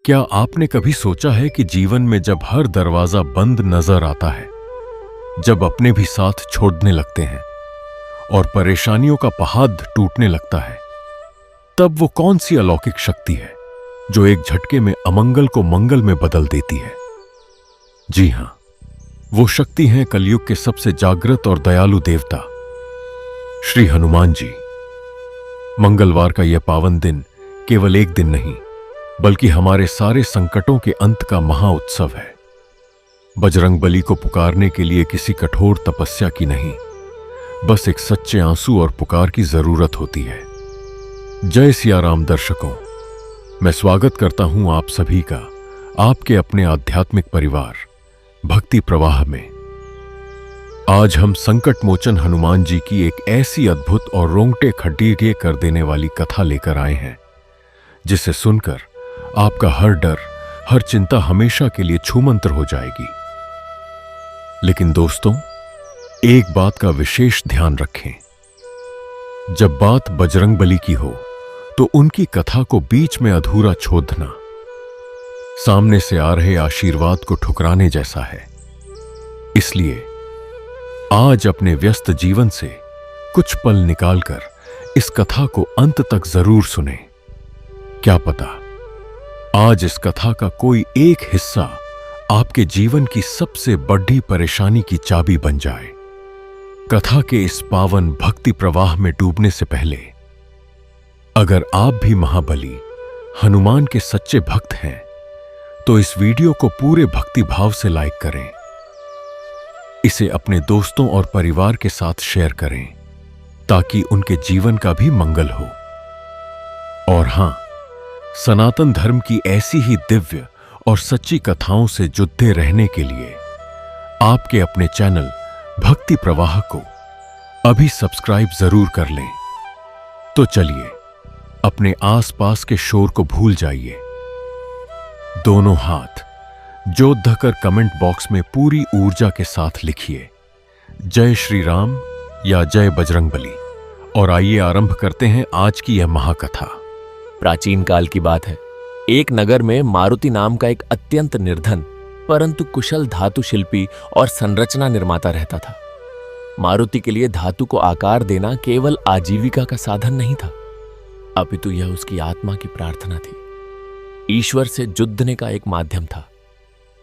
क्या आपने कभी सोचा है कि जीवन में जब हर दरवाजा बंद नजर आता है, जब अपने भी साथ छोड़ने लगते हैं और परेशानियों का पहाड़ टूटने लगता है, तब वो कौन सी अलौकिक शक्ति है जो एक झटके में अमंगल को मंगल में बदल देती है? जी हां, वो शक्ति हैं कलयुग के सबसे जागृत और दयालु देवता श्री हनुमान जी। मंगलवार का यह पावन दिन केवल एक दिन नहीं, बल्कि हमारे सारे संकटों के अंत का महाउत्सव है। बजरंगबली को पुकारने के लिए किसी कठोर तपस्या की नहीं, बस एक सच्चे आंसू और पुकार की जरूरत होती है। जय सिया राम दर्शकों, मैं स्वागत करता हूं आप सभी का आपके अपने आध्यात्मिक परिवार भक्ति प्रवाह में। आज हम संकट मोचन हनुमान जी की एक ऐसी अद्भुत और रोंगटे खड़ीगे कर देने वाली कथा लेकर आए हैं, जिसे सुनकर आपका हर डर, हर चिंता हमेशा के लिए छूमंतर हो जाएगी। लेकिन दोस्तों, एक बात का विशेष ध्यान रखें। जब बात बजरंगबली की हो तो उनकी कथा को बीच में अधूरा छोड़ना सामने से आ रहे आशीर्वाद को ठुकराने जैसा है। इसलिए आज अपने व्यस्त जीवन से कुछ पल निकालकर इस कथा को अंत तक जरूर सुनें। क्या पता आज इस कथा का कोई एक हिस्सा आपके जीवन की सबसे बड़ी परेशानी की चाबी बन जाए। कथा के इस पावन भक्ति प्रवाह में डूबने से पहले, अगर आप भी महाबली हनुमान के सच्चे भक्त हैं, तो इस वीडियो को पूरे भक्ति भाव से लाइक करें। इसे अपने दोस्तों और परिवार के साथ शेयर करें, ताकि उनके जीवन का भी मंगल हो। और हां, सनातन धर्म की ऐसी ही दिव्य और सच्ची कथाओं से जुड़े रहने के लिए आपके अपने चैनल भक्ति प्रवाह को अभी सब्सक्राइब जरूर कर लें। तो चलिए, अपने आसपास के शोर को भूल जाइए। दोनों हाथ जोड़ धकर कमेंट बॉक्स में पूरी ऊर्जा के साथ लिखिए जय श्री राम या जय बजरंगबली। और आइए आरंभ करते हैं आज की यह महाकथा। प्राचीन काल की बात है। एक नगर में मारुति नाम का एक अत्यंत निर्धन परंतु कुशल धातु शिल्पी और संरचना निर्माता रहता था। मारुति के लिए धातु को आकार देना केवल आजीविका का साधन नहीं था, अपितु यह उसकी आत्मा की प्रार्थना थी। ईश्वर से जुड़ने का एक माध्यम था।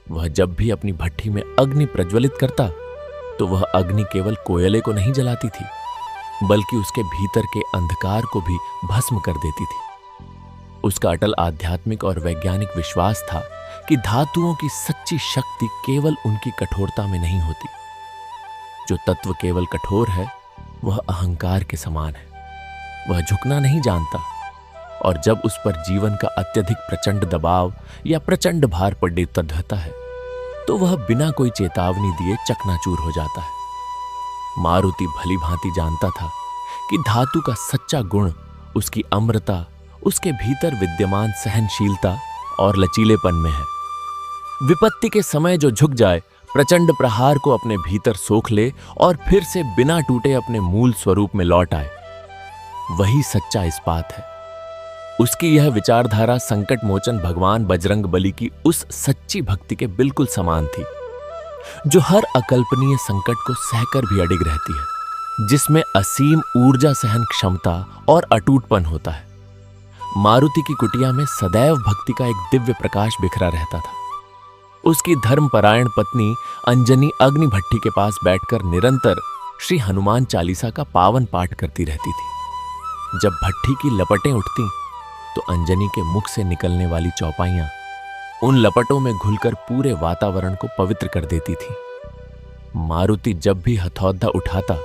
वह जब भी अपनी भट्ठी में अग्नि प्रज्वलित करता, तो वह अग्नि केवल कोयले को नहीं जलाती थी, बल्कि उसके भीतर के अंधकार को भी भस्म कर देती थी। उसका अटल आध्यात्मिक और वैज्ञानिक विश्वास था कि धातुओं की सच्ची शक्ति केवल उनकी कठोरता में नहीं होती। जो तत्व केवल कठोर है, वह अहंकार के समान है। वह झुकना नहीं जानता, और जब उस पर जीवन का अत्यधिक प्रचंड दबाव या प्रचंड भार पड़ रहता है, तो वह बिना कोई चेतावनी दिए चकनाचूर हो जाता है। मारुति भली भांति जानता था कि धातु का सच्चा गुण उसकी अम्रता, उसके भीतर विद्यमान सहनशीलता और लचीलेपन में है। विपत्ति के समय जो झुक जाए, प्रचंड प्रहार को अपने भीतर सोख ले और फिर से बिना टूटे अपने मूल स्वरूप में लौट आए, वही सच्चा इस्पात है। उसकी यह विचारधारा संकट मोचन भगवान बजरंगबली की उस सच्ची भक्ति के बिल्कुल समान थी, जो हर अकल्पनीय संकट को सहकर भी अडिग रहती है, जिसमें असीम ऊर्जा सहन क्षमता और अटूटपन होता है। मारुति की कुटिया में सदैव भक्ति का एक दिव्य प्रकाश बिखरा रहता था। उसकी धर्मपरायण पत्नी अंजनी अग्नि भट्टी के पास बैठकर निरंतर श्री हनुमान चालीसा का पावन पाठ करती रहती थी। जब भट्टी की लपटें उठती, तो अंजनी के मुख से निकलने वाली चौपाइयां उन लपटों में घुलकर पूरे वातावरण को पवित्र कर देती थी। मारुति जब भी हथौदा उठाता,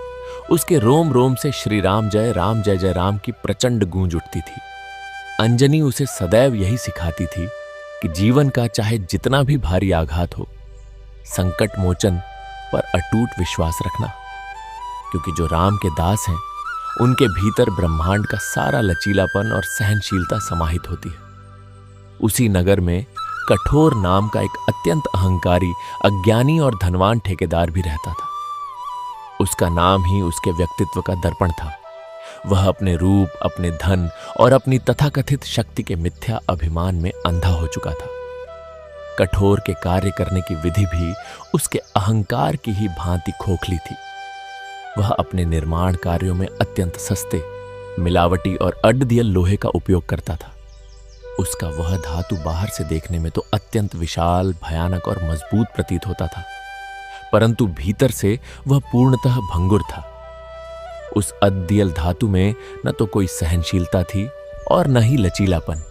उसके रोम रोम से श्री राम जय जय राम की प्रचंड गूंज उठती थी। अंजनी उसे सदैव यही सिखाती थी कि जीवन का चाहे जितना भी भारी आघात हो, संकट मोचन पर अटूट विश्वास रखना, क्योंकि जो राम के दास हैं, उनके भीतर ब्रह्मांड का सारा लचीलापन और सहनशीलता समाहित होती है। उसी नगर में कठोर नाम का एक अत्यंत अहंकारी, अज्ञानी और धनवान ठेकेदार भी रहता था। उसका नाम ही उसके व्यक्तित्व का दर्पण था, वह अपने रूप, अपने धन और अपनी तथाकथित शक्ति के मिथ्या अभिमान में अंधा हो चुका था। कठोर के कार्य करने की विधि भी उसके अहंकार की ही भांति खोखली थी। वह अपने निर्माण कार्यों में अत्यंत सस्ते, मिलावटी और अड्डदियल लोहे का उपयोग करता था। उसका वह धातु बाहर से देखने में तो अत्यंत विशाल, भयानक और मजबूत प्रतीत होता था, परंतु भीतर से वह पूर्णतः भंगुर था। उस अद्दियल धातु में न तो कोई सहनशीलता थी और न ही लचीलापन।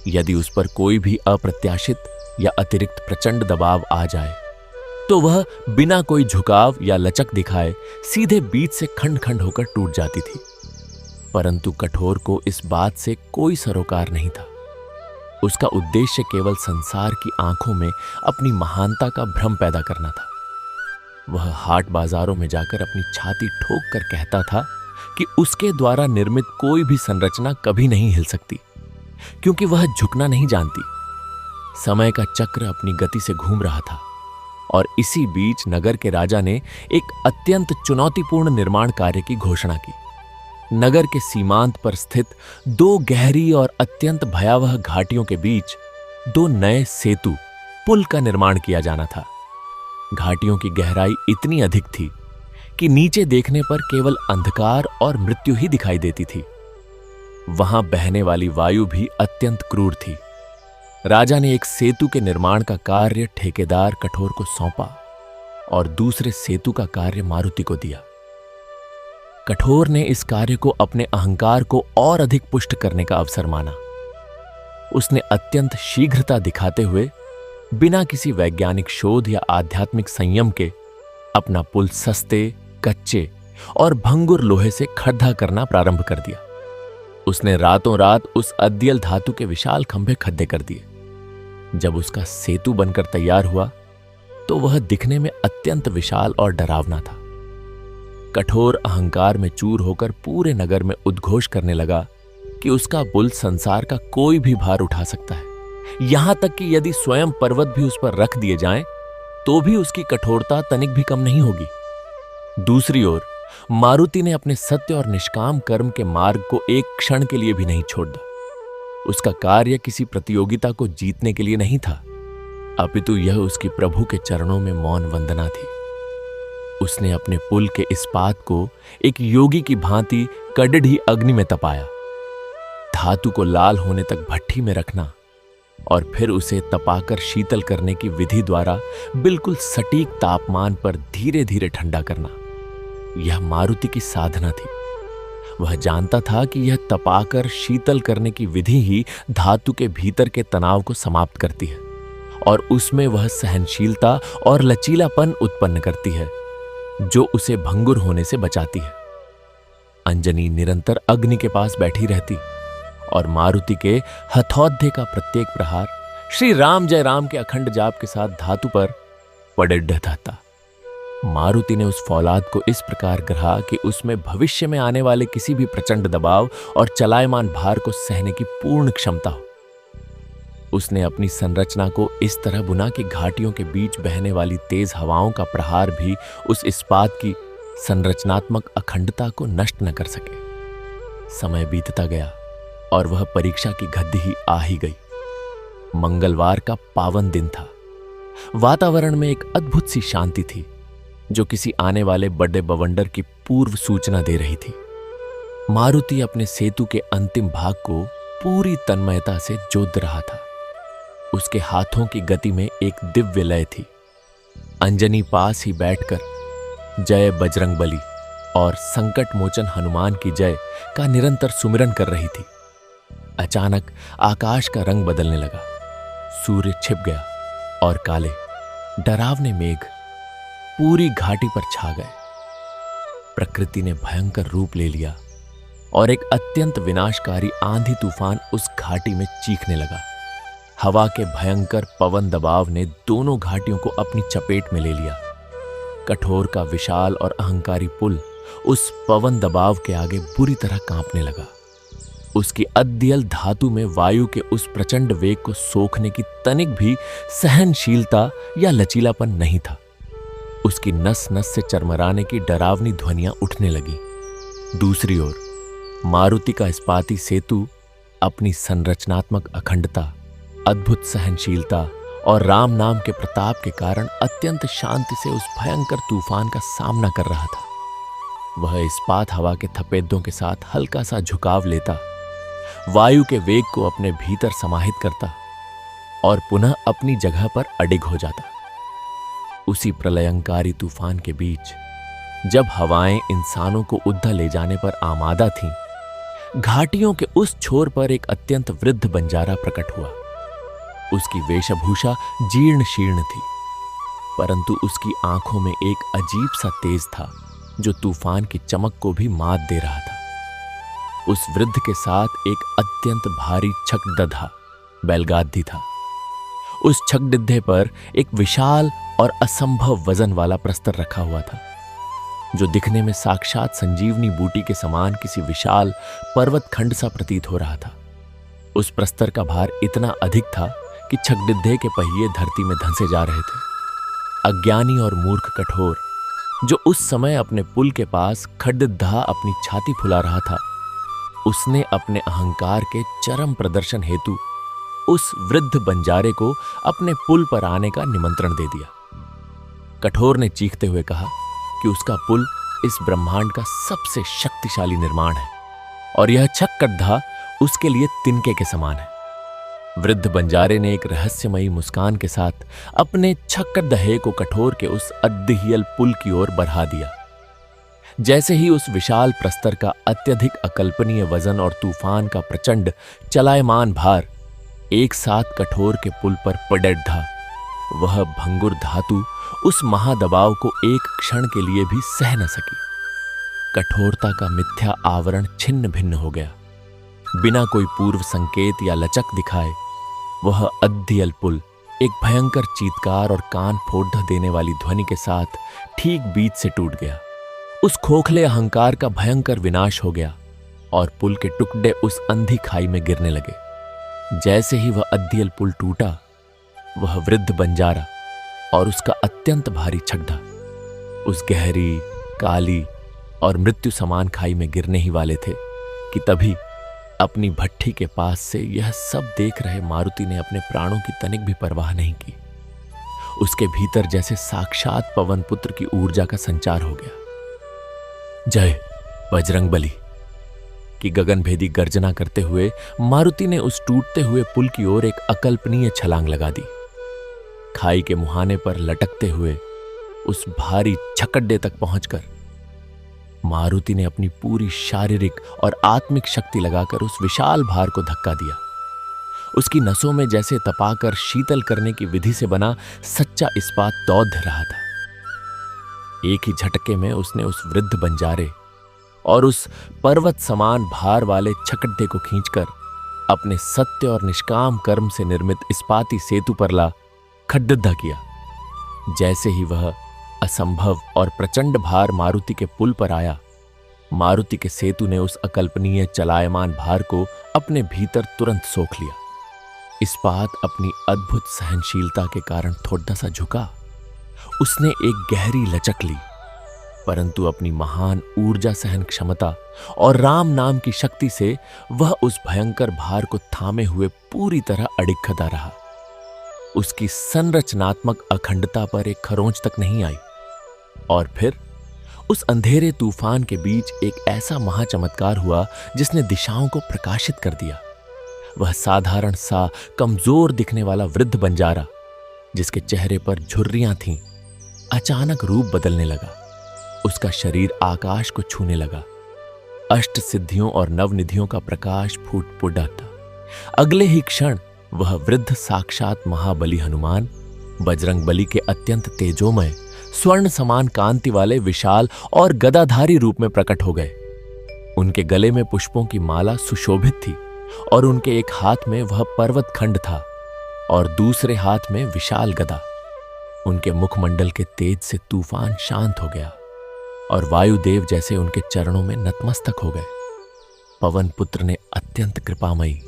यदि उस पर कोई भी अप्रत्याशित या अतिरिक्त प्रचंड दबाव आ जाए तो वह बिना कोई झुकाव या लचक दिखाए सीधे बीच से खंड खंड होकर टूट जाती थी। परंतु कठोर को इस बात से कोई सरोकार नहीं था। उसका उद्देश्य केवल संसार की आंखों में अपनी महानता का भ्रम पैदा करना था। वह हाट बाजारों में जाकर अपनी छाती ठोक कर कहता था कि उसके द्वारा निर्मित कोई भी संरचना कभी नहीं हिल सकती, क्योंकि वह झुकना नहीं जानती। समय का चक्र अपनी गति से घूम रहा था और इसी बीच नगर के राजा ने एक अत्यंत चुनौतीपूर्ण निर्माण कार्य की घोषणा की। नगर के सीमांत पर स्थित दो गहरी और अत्यंत भयावह घाटियों के बीच दो नए सेतु, पुल का निर्माण किया जाना था। घाटियों की गहराई इतनी अधिक थी कि नीचे देखने पर केवल अंधकार और मृत्यु ही दिखाई देती थी। वहां बहने वाली वायु भी अत्यंत क्रूर थी। राजा ने एक सेतु के निर्माण का कार्य ठेकेदार कठोर को सौंपा और दूसरे सेतु का कार्य मारुति को दिया। कठोर ने इस कार्य को अपने अहंकार को और अधिक पुष्ट करने का अवसर माना। उसने अत्यंत शीघ्रता दिखाते हुए बिना किसी वैज्ञानिक शोध या आध्यात्मिक संयम के अपना पुल सस्ते, कच्चे और भंगुर लोहे से खड्डा करना प्रारंभ कर दिया। उसने रातों रात उस अद्दियल धातु के विशाल खंभे खड्डे कर दिए। जब उसका सेतु बनकर तैयार हुआ तो वह दिखने में अत्यंत विशाल और डरावना था। कठोर अहंकार में चूर होकर पूरे नगर में उद्घोष करने लगा कि उसका पुल संसार का कोई भी भार उठा सकता है, यहां तक कि यदि स्वयं पर्वत भी उस पर रख दिए जाएं तो भी उसकी कठोरता तनिक भी कम नहीं होगी। दूसरी ओर मारुति ने अपने सत्य और निष्काम कर्म के मार्ग को एक क्षण के लिए भी नहीं छोड़ा। उसका कार्य किसी प्रतियोगिता को जीतने के लिए नहीं था, अपितु यह उसकी प्रभु के चरणों में मौन वंदना थी। उसने अपने पुल के इस्पात को एक योगी की भांति कड़ढ़ी अग्नि में तपाया। धातु को लाल होने तक भट्ठी में रखना और फिर उसे तपाकर शीतल करने की विधि द्वारा बिल्कुल सटीक तापमान पर धीरे धीरे ठंडा करना, यह मारुति की साधना थी। वह जानता था कि यह तपाकर शीतल करने की विधि ही धातु के भीतर के तनाव को समाप्त करती है और उसमें वह सहनशीलता और लचीलापन उत्पन्न करती है जो उसे भंगुर होने से बचाती है। अंजनी निरंतर अग्नि के पास बैठी रहती और मारुति के हथौदे का प्रत्येक प्रहार श्री राम जय राम के अखंड जाप के साथ धातु पर पड़े रहता। मारुति ने उस फौलाद को इस प्रकार गढ़ा कि उसमें भविष्य में आने वाले किसी भी प्रचंड दबाव और चलायमान भार को सहने की पूर्ण क्षमता हो। उसने अपनी संरचना को इस तरह बुना कि घाटियों के बीच बहने वाली तेज हवाओं का प्रहार भी उस इस्पात की संरचनात्मक अखंडता को नष्ट न कर सके। समय बीतता गया और वह परीक्षा की घड़ी ही आ ही गई। मंगलवार का पावन दिन था। वातावरण में एक अद्भुत सी शांति थी जो किसी आने वाले बड़े बवंडर की पूर्व सूचना दे रही थी। मारुति अपने सेतु के अंतिम भाग को पूरी तन्मयता से जोत रहा था। उसके हाथों की गति में एक दिव्य लय थी। अंजनी पास ही बैठकर जय बजरंगबली और संकट मोचन हनुमान की जय का निरंतर सुमिरन कर रही थी। अचानक आकाश का रंग बदलने लगा। सूर्य छिप गया और काले डरावने मेघ पूरी घाटी पर छा गए। प्रकृति ने भयंकर रूप ले लिया और एक अत्यंत विनाशकारी आंधी तूफान उस घाटी में चीखने लगा। हवा के भयंकर पवन दबाव ने दोनों घाटियों को अपनी चपेट में ले लिया। कठोर का विशाल और अहंकारी पुल उस पवन दबाव के आगे बुरी तरह कांपने लगा। उसकी अद्दियल धातु में वायु के उस प्रचंड वेग को सोखने की तनिक भी सहनशीलता या लचीलापन नहीं था। उसकी नस नस से चरमराने की डरावनी ध्वनियां उठने लगी। दूसरी ओर मारुति का इस्पाती सेतु अपनी संरचनात्मक अखंडता, अद्भुत सहनशीलता और राम नाम के प्रताप के कारण अत्यंत शांति से उस भयंकर तूफान का सामना कर रहा था। वह इस्पात हवा के थपेड़ों के साथ हल्का सा झुकाव लेता, वायु के वेग को अपने भीतर समाहित करता और पुनः अपनी जगह पर अडिग हो जाता। उसी प्रलयंकारी तूफान के बीच जब हवाएं इंसानों को उद्धा ले जाने पर आमादा थीं, घाटियों के उस छोर पर एक अत्यंत वृद्ध बंजारा प्रकट हुआ। उसकी वेशभूषा जीर्ण शीर्ण थी, परंतु उसकी आंखों में एक अजीब सा तेज था जो तूफान की चमक को भी मात दे रहा था। उस वृद्ध के साथ एक अत्यंत भारी छकदधा बैलगादी था। उस छकडिद्धे पर एक विशाल और असंभव वजन वाला प्रस्तर रखा हुआ था, जो दिखने में साक्षात संजीवनी बूटी के समान किसी विशाल पर्वत खंड सा प्रतीत हो रहा था। उस प्रस्तर का भार इतना अधिक था कि छकडिद्धे के पहिए धरती में धंसे जा रहे थे। अज्ञानी और मूर्ख कठोर, जो उस समय अपने पुल के पास खड्डिद्धा अपनी छाती फुला रहा था, उसने अपने अहंकार के चरम प्रदर्शन हेतु उस वृद्ध बंजारे को अपने पुल पर आने का निमंत्रण दे दिया। कठोर ने चीखते हुए कहा कि उसका पुल इस ब्रह्मांड का सबसे शक्तिशाली निर्माण है और यह छक्कड्ढा उसके लिए तिनके के समान है। वृद्ध बंजारे ने एक रहस्यमयी मुस्कान के साथ अपने छक्कड्ढे को कठोर के उस अद्दिहियल पुल की ओर बढ़ा दिया। जैसे ही उस विशाल प्रस्तर का अत्यधिक अकल्पनीय वजन और तूफान का प्रचंड चलायमान भार एक साथ कठोर के पुल पर पड़ेढ़ा, वह भंगुर धातु उस महादबाव को एक क्षण के लिए भी सह न सकी। कठोरता का मिथ्या आवरण छिन्न भिन्न हो गया। बिना कोई पूर्व संकेत या लचक दिखाए वह अद्दियल पुल एक भयंकर चीत्कार और कान फोड़ देने वाली ध्वनि के साथ ठीक बीच से टूट गया। उस खोखले अहंकार का भयंकर विनाश हो गया और पुल के टुकड़े उस अंधी खाई में गिरने लगे। जैसे ही वह अद्दियल पुल टूटा, वह वृद्ध बंजारा और उसका अत्यंत भारी छकड़ा उस गहरी, काली और मृत्यु समान खाई में गिरने ही वाले थे कि तभी अपनी भट्ठी के पास से यह सब देख रहे मारुति ने अपने प्राणों की तनिक भी परवाह नहीं की। उसके भीतर जैसे साक्षात पवन पुत्र की ऊर्जा का संचार हो गया। जय बजरंगबली की गगनभेदी गर्जना करते हुए मारुति ने उस टूटते हुए पुल की ओर एक अकल्पनीय छलांग लगा दी। खाई के मुहाने पर लटकते हुए उस भारी छकड्डे तक पहुंचकर मारुति ने अपनी पूरी शारीरिक और आत्मिक शक्ति लगाकर उस विशाल भार को धक्का दिया। उसकी नसों में जैसे तपाकर शीतल करने की विधि से बना सच्चा इस्पात दौड़ रहा था। एक ही झटके में उसने उस वृद्ध बंजारे और उस पर्वत समान भार वाले छकड्डे को खींचकर अपने सत्य और निष्काम कर्म से निर्मित इस्पाती सेतु पर ला खड्डिद्धा किया। जैसे ही वह असंभव और प्रचंड भार मारुति के पुल पर आया, मारुति के सेतु ने उस अकल्पनीय चलायमान भार को अपने भीतर तुरंत सोख लिया। इस्पात अपनी अद्भुत सहनशीलता के कारण थोड़ा सा झुका। उसने एक गहरी लचक ली, परंतु अपनी महान ऊर्जा सहन क्षमता और राम नाम की शक्ति से वह उस भयंकर भार को थामे हुए पूरी तरह अडिग खड़ा रहा। उसकी संरचनात्मक अखंडता पर एक खरोंच तक नहीं आई। और फिर उस अंधेरे तूफान के बीच एक ऐसा महाचमत्कार हुआ जिसने दिशाओं को प्रकाशित कर दिया। वह साधारण सा कमजोर दिखने वाला वृद्ध बंजारा, जिसके चेहरे पर झुर्रियां थीं, अचानक रूप बदलने लगा। उसका शरीर आकाश को छूने लगा। अष्ट सिद्धियों और नवनिधियों का प्रकाश फूट पड़ा था। अगले ही क्षण वह वृद्ध साक्षात महाबली हनुमान, बजरंगबली के अत्यंत तेजोमय, स्वर्ण समान कांति वाले विशाल और गदाधारी रूप में प्रकट हो गए। उनके गले में पुष्पों की माला सुशोभित थी और उनके एक हाथ में वह पर्वत खंड था और दूसरे हाथ में विशाल गदा। उनके मुखमंडल के तेज से तूफान शांत हो गया और वायुदेव जैसे उनके चरणों में नतमस्तक हो गए। पवन पुत्र ने अत्यंत कृपामयी,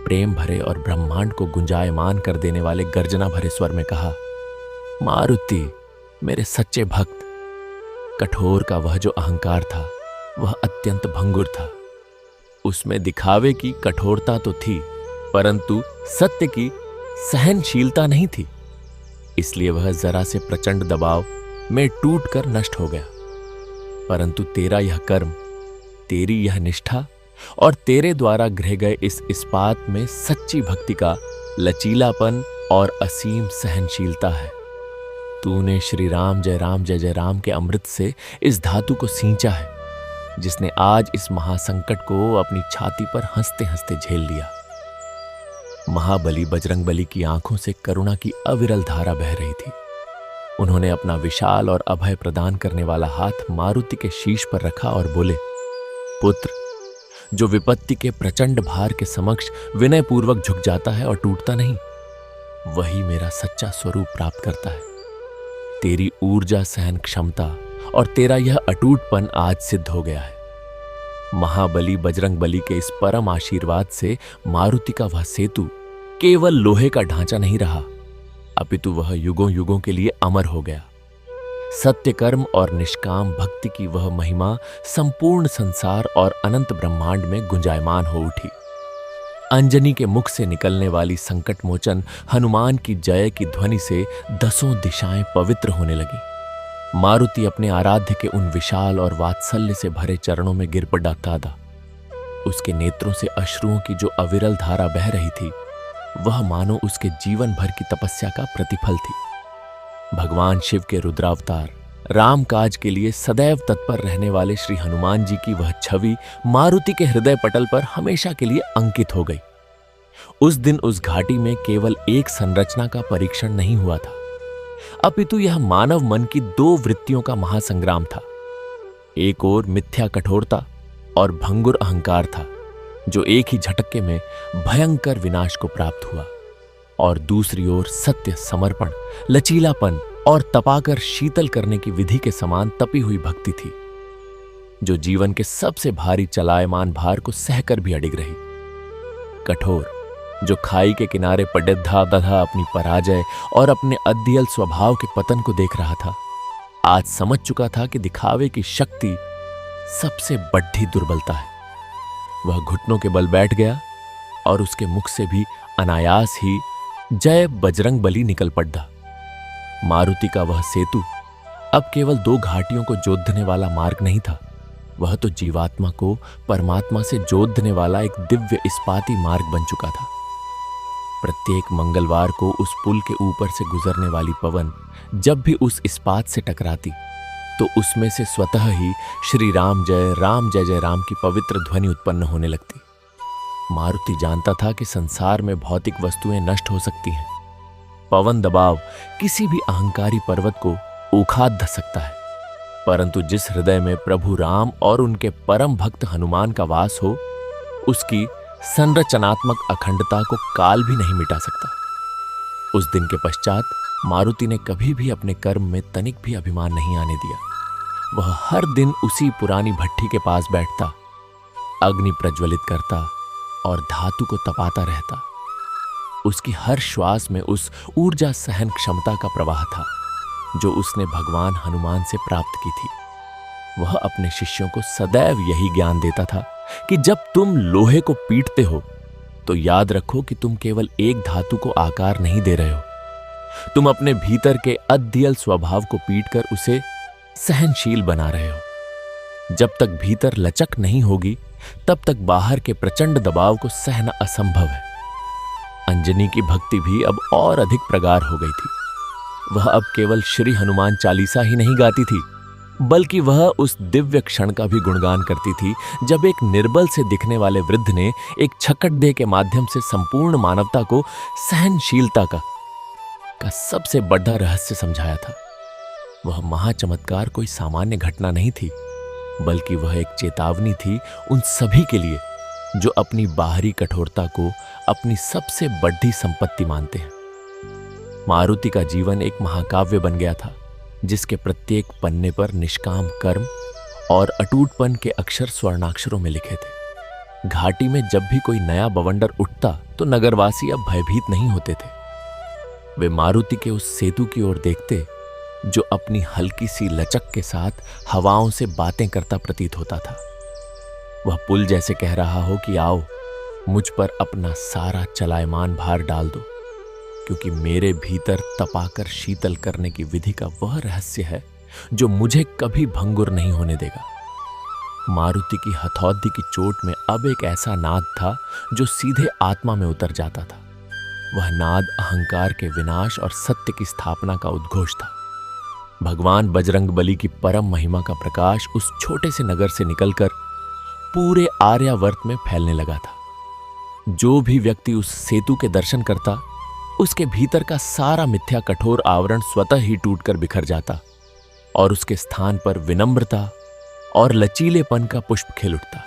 प्रेम भरे और ब्रह्मांड को गुंजायमान कर देने वाले गर्जना भरे स्वर में कहा, मारुति, मेरे सच्चे भक्त। कठोर का वह जो अहंकार था वह अत्यंत भंगुर था। उसमें दिखावे की कठोरता तो थी, परंतु सत्य की सहनशीलता नहीं थी। इसलिए वह जरा से प्रचंड दबाव में टूटकर नष्ट हो गया। परंतु तेरा यह कर्म, तेरी यह निष्ठा और तेरे द्वारा गृह गए इस इस्पात में सच्ची भक्ति का लचीलापन और असीम सहनशीलता है। तूने श्री राम जय जय राम के अमृत से इस धातु को सींचा है, जिसने आज इस महासंकट को अपनी छाती पर हंसते हंसते झेल लिया। महाबली बजरंगबली की आंखों से करुणा की अविरल धारा बह रही थी। उन्होंने अपना विशाल और अभय प्रदान करने वाला हाथ मारुति के शीश पर रखा और बोले, पुत्र, जो विपत्ति के प्रचंड भार के समक्ष विनयपूर्वक झुक जाता है और टूटता नहीं, वही मेरा सच्चा स्वरूप प्राप्त करता है। तेरी ऊर्जा सहन क्षमता और तेरा यह अटूटपन आज सिद्ध हो गया है। महाबली बजरंगबली के इस परम आशीर्वाद से मारुति का वह सेतु केवल लोहे का ढांचा नहीं रहा, अपितु वह युगों युगों के लिए अमर हो गया। सत्य कर्म और निष्काम भक्ति की वह महिमा संपूर्ण संसार और अनंत ब्रह्मांड में गुंजायमान हो उठी। अंजनी के मुख से निकलने वाली संकट मोचन हनुमान की जय की ध्वनि से दसों दिशाएं पवित्र होने लगी। मारुति अपने आराध्य के उन विशाल और वात्सल्य से भरे चरणों में गिर पड़ा कादा। उसके नेत्रों से अश्रुओं की जो अविरल धारा बह रही थी, वह मानो उसके जीवन भर की तपस्या का प्रतिफल थी। भगवान शिव के रुद्रावतार राम काज के लिए सदैव तत्पर रहने वाले श्री हनुमान जी की वह छवि मारुति के हृदय पटल पर हमेशा के लिए अंकित हो गई। उस दिन उस घाटी में केवल एक संरचना का परीक्षण नहीं हुआ था, अपितु यह मानव मन की दो वृत्तियों का महासंग्राम था। एक ओर मिथ्या कठोरता और भंगुर अहंकार था, जो एक ही झटके में भयंकर विनाश को प्राप्त हुआ, और दूसरी ओर सत्य, समर्पण, लचीलापन और तपाकर शीतल करने की विधि के समान तपी हुई भक्ति थी, जो जीवन के सबसे भारी चलायमान भार को सहकर भी अडिग रही। कठोर, जो खाई के किनारे पड़े धा दधा अपनी पराजय और अपने अध्यल स्वभाव के पतन को देख रहा था, आज समझ चुका था कि दिखावे की शक्ति सबसे बड़ी दुर्बलता है। वह घुटनों के बल बैठ गया और उसके मुख से भी अनायास ही जय बजरंगबली निकल पड़ा। मारुति का वह सेतु अब केवल दो घाटियों को जोड़ने वाला मार्ग नहीं था, वह तो जीवात्मा को परमात्मा से जोड़ने वाला एक दिव्य इस्पाती मार्ग बन चुका था। प्रत्येक मंगलवार को उस पुल के ऊपर से गुजरने वाली पवन जब भी उस इस्पात से टकराती, तो उसमें से स्वतः ही श्री राम जय जय राम की पवित्र ध्वनि उत्पन्न होने लगती। मारुति जानता था कि संसार में भौतिक वस्तुएं नष्ट हो सकती हैं, पवन दबाव किसी भी अहंकारी पर्वत को उखाड़ धस सकता है, परंतु जिस हृदय में प्रभु राम और उनके परम भक्त हनुमान का वास हो, उसकी संरचनात्मक अखंडता को काल भी नहीं मिटा सकता। उस दिन के पश्चात मारुति ने कभी भी अपने कर्म में तनिक भी अभिमान नहीं आने दिया। वह हर दिन उसी पुरानी भट्ठी के पास बैठता, अग्नि प्रज्वलित करता और धातु को तपाता रहता। उसकी हर श्वास में उस ऊर्जा सहन क्षमता का प्रवाह था, जो उसने भगवान हनुमान से प्राप्त की थी। वह अपने शिष्यों को सदैव यही ज्ञान देता था कि जब तुम लोहे को पीटते हो, तो याद रखो कि तुम केवल एक धातु को आकार नहीं दे रहे हो, तुम अपने भीतर के अध्यल स्वभाव को पीटकर उसे सहनशील बना रहे हो। जब तक भीतर लचक नहीं होगी, तब तक बाहर के प्रचंड दबाव को सहना असंभव है। अंजनी की भक्ति भी अब और अधिक प्रगाढ़ हो गई थी। वह अब केवल श्री हनुमान चालीसा ही नहीं गाती थी, बल्कि वह उस दिव्य क्षण का भी गुणगान करती थी जब एक निर्बल से दिखने वाले वृद्ध ने एक छकड़दे के माध्यम से संपूर्ण मानवता को सहनशीलता का सबसे बड़ा रहस्य समझाया था। वह महाचमत्कार कोई सामान्य घटना नहीं थी, बल्कि वह एक चेतावनी थी उन सभी के लिए जो अपनी बाहरी कठोरता को अपनी सबसे बड़ी संपत्ति मानते हैं। मारुति का जीवन एक महाकाव्य बन गया था, जिसके प्रत्येक पन्ने पर निष्काम कर्म और अटूटपन के अक्षर स्वर्णाक्षरों में लिखे थे। घाटी में जब भी कोई नया बवंडर उठता, तो नगरवासी अब भयभीत नहीं होते थे। वे मारुति के उस सेतु की ओर देखते, जो अपनी हल्की सी लचक के साथ हवाओं से बातें करता प्रतीत होता था। वह पुल जैसे कह रहा हो कि आओ, मुझ पर अपना सारा चलायमान भार डाल दो, क्योंकि मेरे भीतर तपाकर शीतल करने की विधि का वह रहस्य है जो मुझे कभी भंगुर नहीं होने देगा। मारुति की हथौड़ी की चोट में अब एक ऐसा नाद था जो सीधे आत्मा में उतर जाता था। वह नाद अहंकार के विनाश और सत्य की स्थापना का उद्घोष था। भगवान बजरंगबली की परम महिमा का प्रकाश उस छोटे से नगर से निकलकर पूरे आर्यावर्त में फैलने लगा था। जो भी व्यक्ति उस सेतु के दर्शन करता, उसके भीतर का सारा मिथ्या कठोर आवरण स्वतः ही टूटकर बिखर जाता और उसके स्थान पर विनम्रता और लचीलेपन का पुष्प खिल उठता।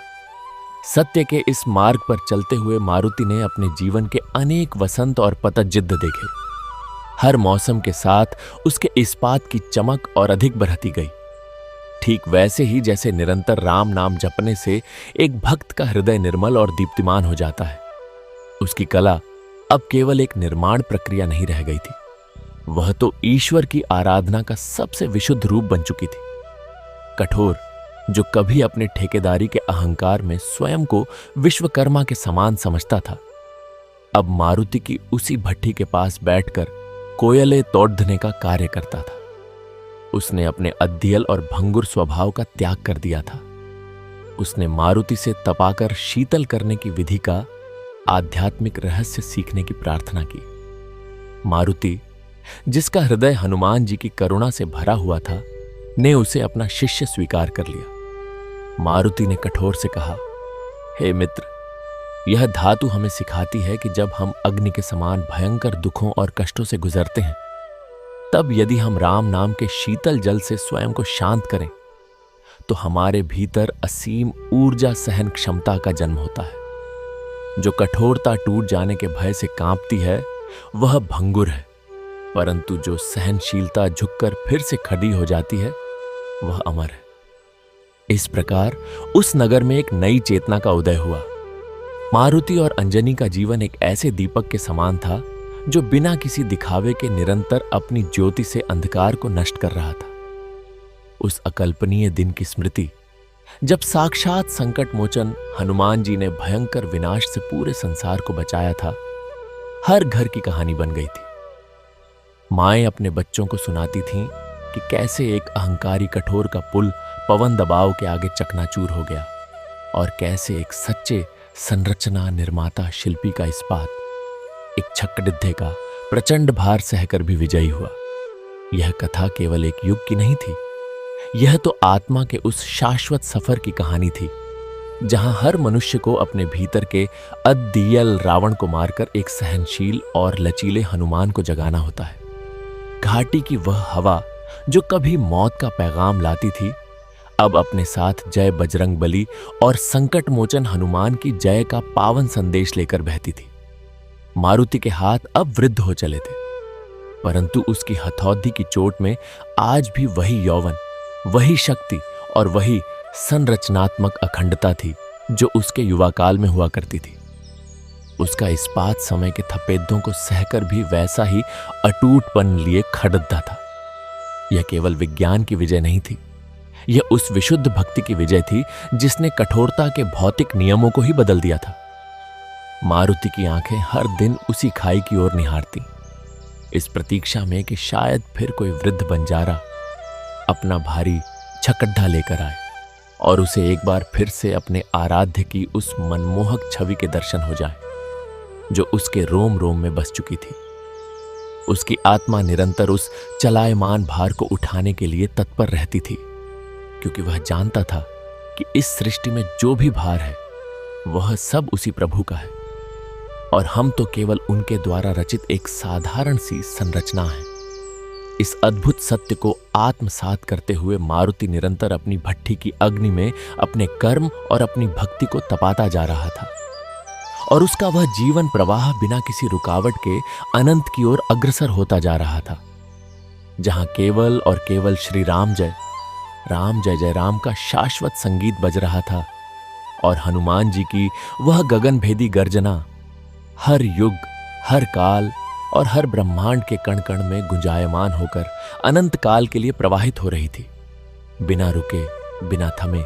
सत्य के इस मार्ग पर चलते हुए मारुति ने अपने जीवन के अनेक वसंत और पतज्जिद्द देखे। हर मौसम के साथ उसके इस्पात की चमक और अधिक बढ़ती गई, ठीक वैसे ही जैसे निरंतर राम नाम जपने से एक भक्त का हृदय निर्मल और दीप्तिमान हो जाता है। उसकी कला अब केवल एक निर्माण प्रक्रिया नहीं रह गई थी, वह तो ईश्वर की आराधना का सबसे विशुद्ध रूप बन चुकी थी। कठोर, जो कभी अपने ठेकेदारी के अहंकार में स्वयं को विश्वकर्मा के समान समझता था, अब मारुति की उसी भट्ठी के पास बैठकर कोयले तोड़ने का कार्य करता था। उसने अपने अध्ययल और भंगुर स्वभाव का त्याग कर दिया था। उसने मारुति से तपाकर शीतल करने की विधि का आध्यात्मिक रहस्य सीखने की प्रार्थना की। मारुति, जिसका हृदय हनुमान जी की करुणा से भरा हुआ था, ने उसे अपना शिष्य स्वीकार कर लिया। मारुति ने कठोर से कहा, हे मित्र, यह धातु हमें सिखाती है कि जब हम अग्नि के समान भयंकर दुखों और कष्टों से गुजरते हैं, तब यदि हम राम नाम के शीतल जल से स्वयं को शांत करें, तो हमारे भीतर असीम ऊर्जा सहन क्षमता का जन्म होता है। जो कठोरता टूट जाने के भय से कांपती है, वह भंगुर है, परंतु जो सहनशीलता झुककर फिर से खड़ी हो जाती है, वह अमर है। इस प्रकार उस नगर में एक नई चेतना का उदय हुआ। मारुति और अंजनी का जीवन एक ऐसे दीपक के समान था जो बिना किसी दिखावे के निरंतर अपनी ज्योति से अंधकार को नष्ट कर रहा था। उस अकल्पनीय दिन की स्मृति, जब साक्षात संकट मोचन हनुमान जी ने भयंकर विनाश से पूरे संसार को बचाया था, हर घर की कहानी बन गई थी। माएं अपने बच्चों को सुनाती थीं कि कैसे एक अहंकारी कठोर का पुल पवन दबाव के आगे चकनाचूर हो गया और कैसे एक सच्चे संरचना निर्माता शिल्पी का इस्पात एक छक्कडिद्धे का प्रचंड भार सहकर भी विजयी हुआ। यह कथा केवल एक युग की नहीं थी, यह तो आत्मा के उस शाश्वत सफर की कहानी थी जहां हर मनुष्य को अपने भीतर के अद्दियल रावण को मारकर एक सहनशील और लचीले हनुमान को जगाना होता है। घाटी की वह हवा जो कभी मौत का पैगाम लाती थी, अब अपने साथ जय बजरंगबली और संकट मोचन हनुमान की जय का पावन संदेश लेकर बहती थी। मारुति के हाथ अब वृद्ध हो चले थे, परंतु उसकी हथौड़ी की चोट में आज भी वही यौवन, वही शक्ति और वही संरचनात्मक अखंडता थी जो उसके युवा काल में हुआ करती थी। उसका इस्पात समय के थपेदों को सहकर भी वैसा ही अटूटपन लिए खड़ता था। यह केवल विज्ञान की विजय नहीं थी, यह उस विशुद्ध भक्ति की विजय थी जिसने कठोरता के भौतिक नियमों को ही बदल दिया था। मारुति की आंखें हर दिन उसी खाई की ओर निहारती, इस प्रतीक्षा में कि शायद फिर कोई वृद्ध बंजारा अपना भारी छकड्ढा लेकर आए और उसे एक बार फिर से अपने आराध्य की उस मनमोहक छवि के दर्शन हो जाए जो उसके रोम रोम में बस चुकी थी। उसकी आत्मा निरंतर उस चलायमान भार को उठाने के लिए तत्पर रहती थी, क्योंकि वह जानता था कि इस सृष्टि में जो भी भार है वह सब उसी प्रभु का है और हम तो केवल उनके द्वारा रचित एक साधारण सी संरचना है। इस अद्भुत सत्य को आत्मसात करते हुए मारुति निरंतर अपनी भट्ठी की अग्नि में अपने कर्म और अपनी भक्ति को तपाता जा रहा था और उसका वह जीवन प्रवाह बिना किसी रुकावट के अनंत की ओर अग्रसर होता जा रहा था, जहां केवल और केवल श्री राम जय जय राम का शाश्वत संगीत बज रहा था और हनुमान जी की वह गगनभेदी गर्जना हर युग, हर काल और हर ब्रह्मांड के कण कण में गुंजायमान होकर अनंत काल के लिए प्रवाहित हो रही थी, बिना रुके, बिना थमे,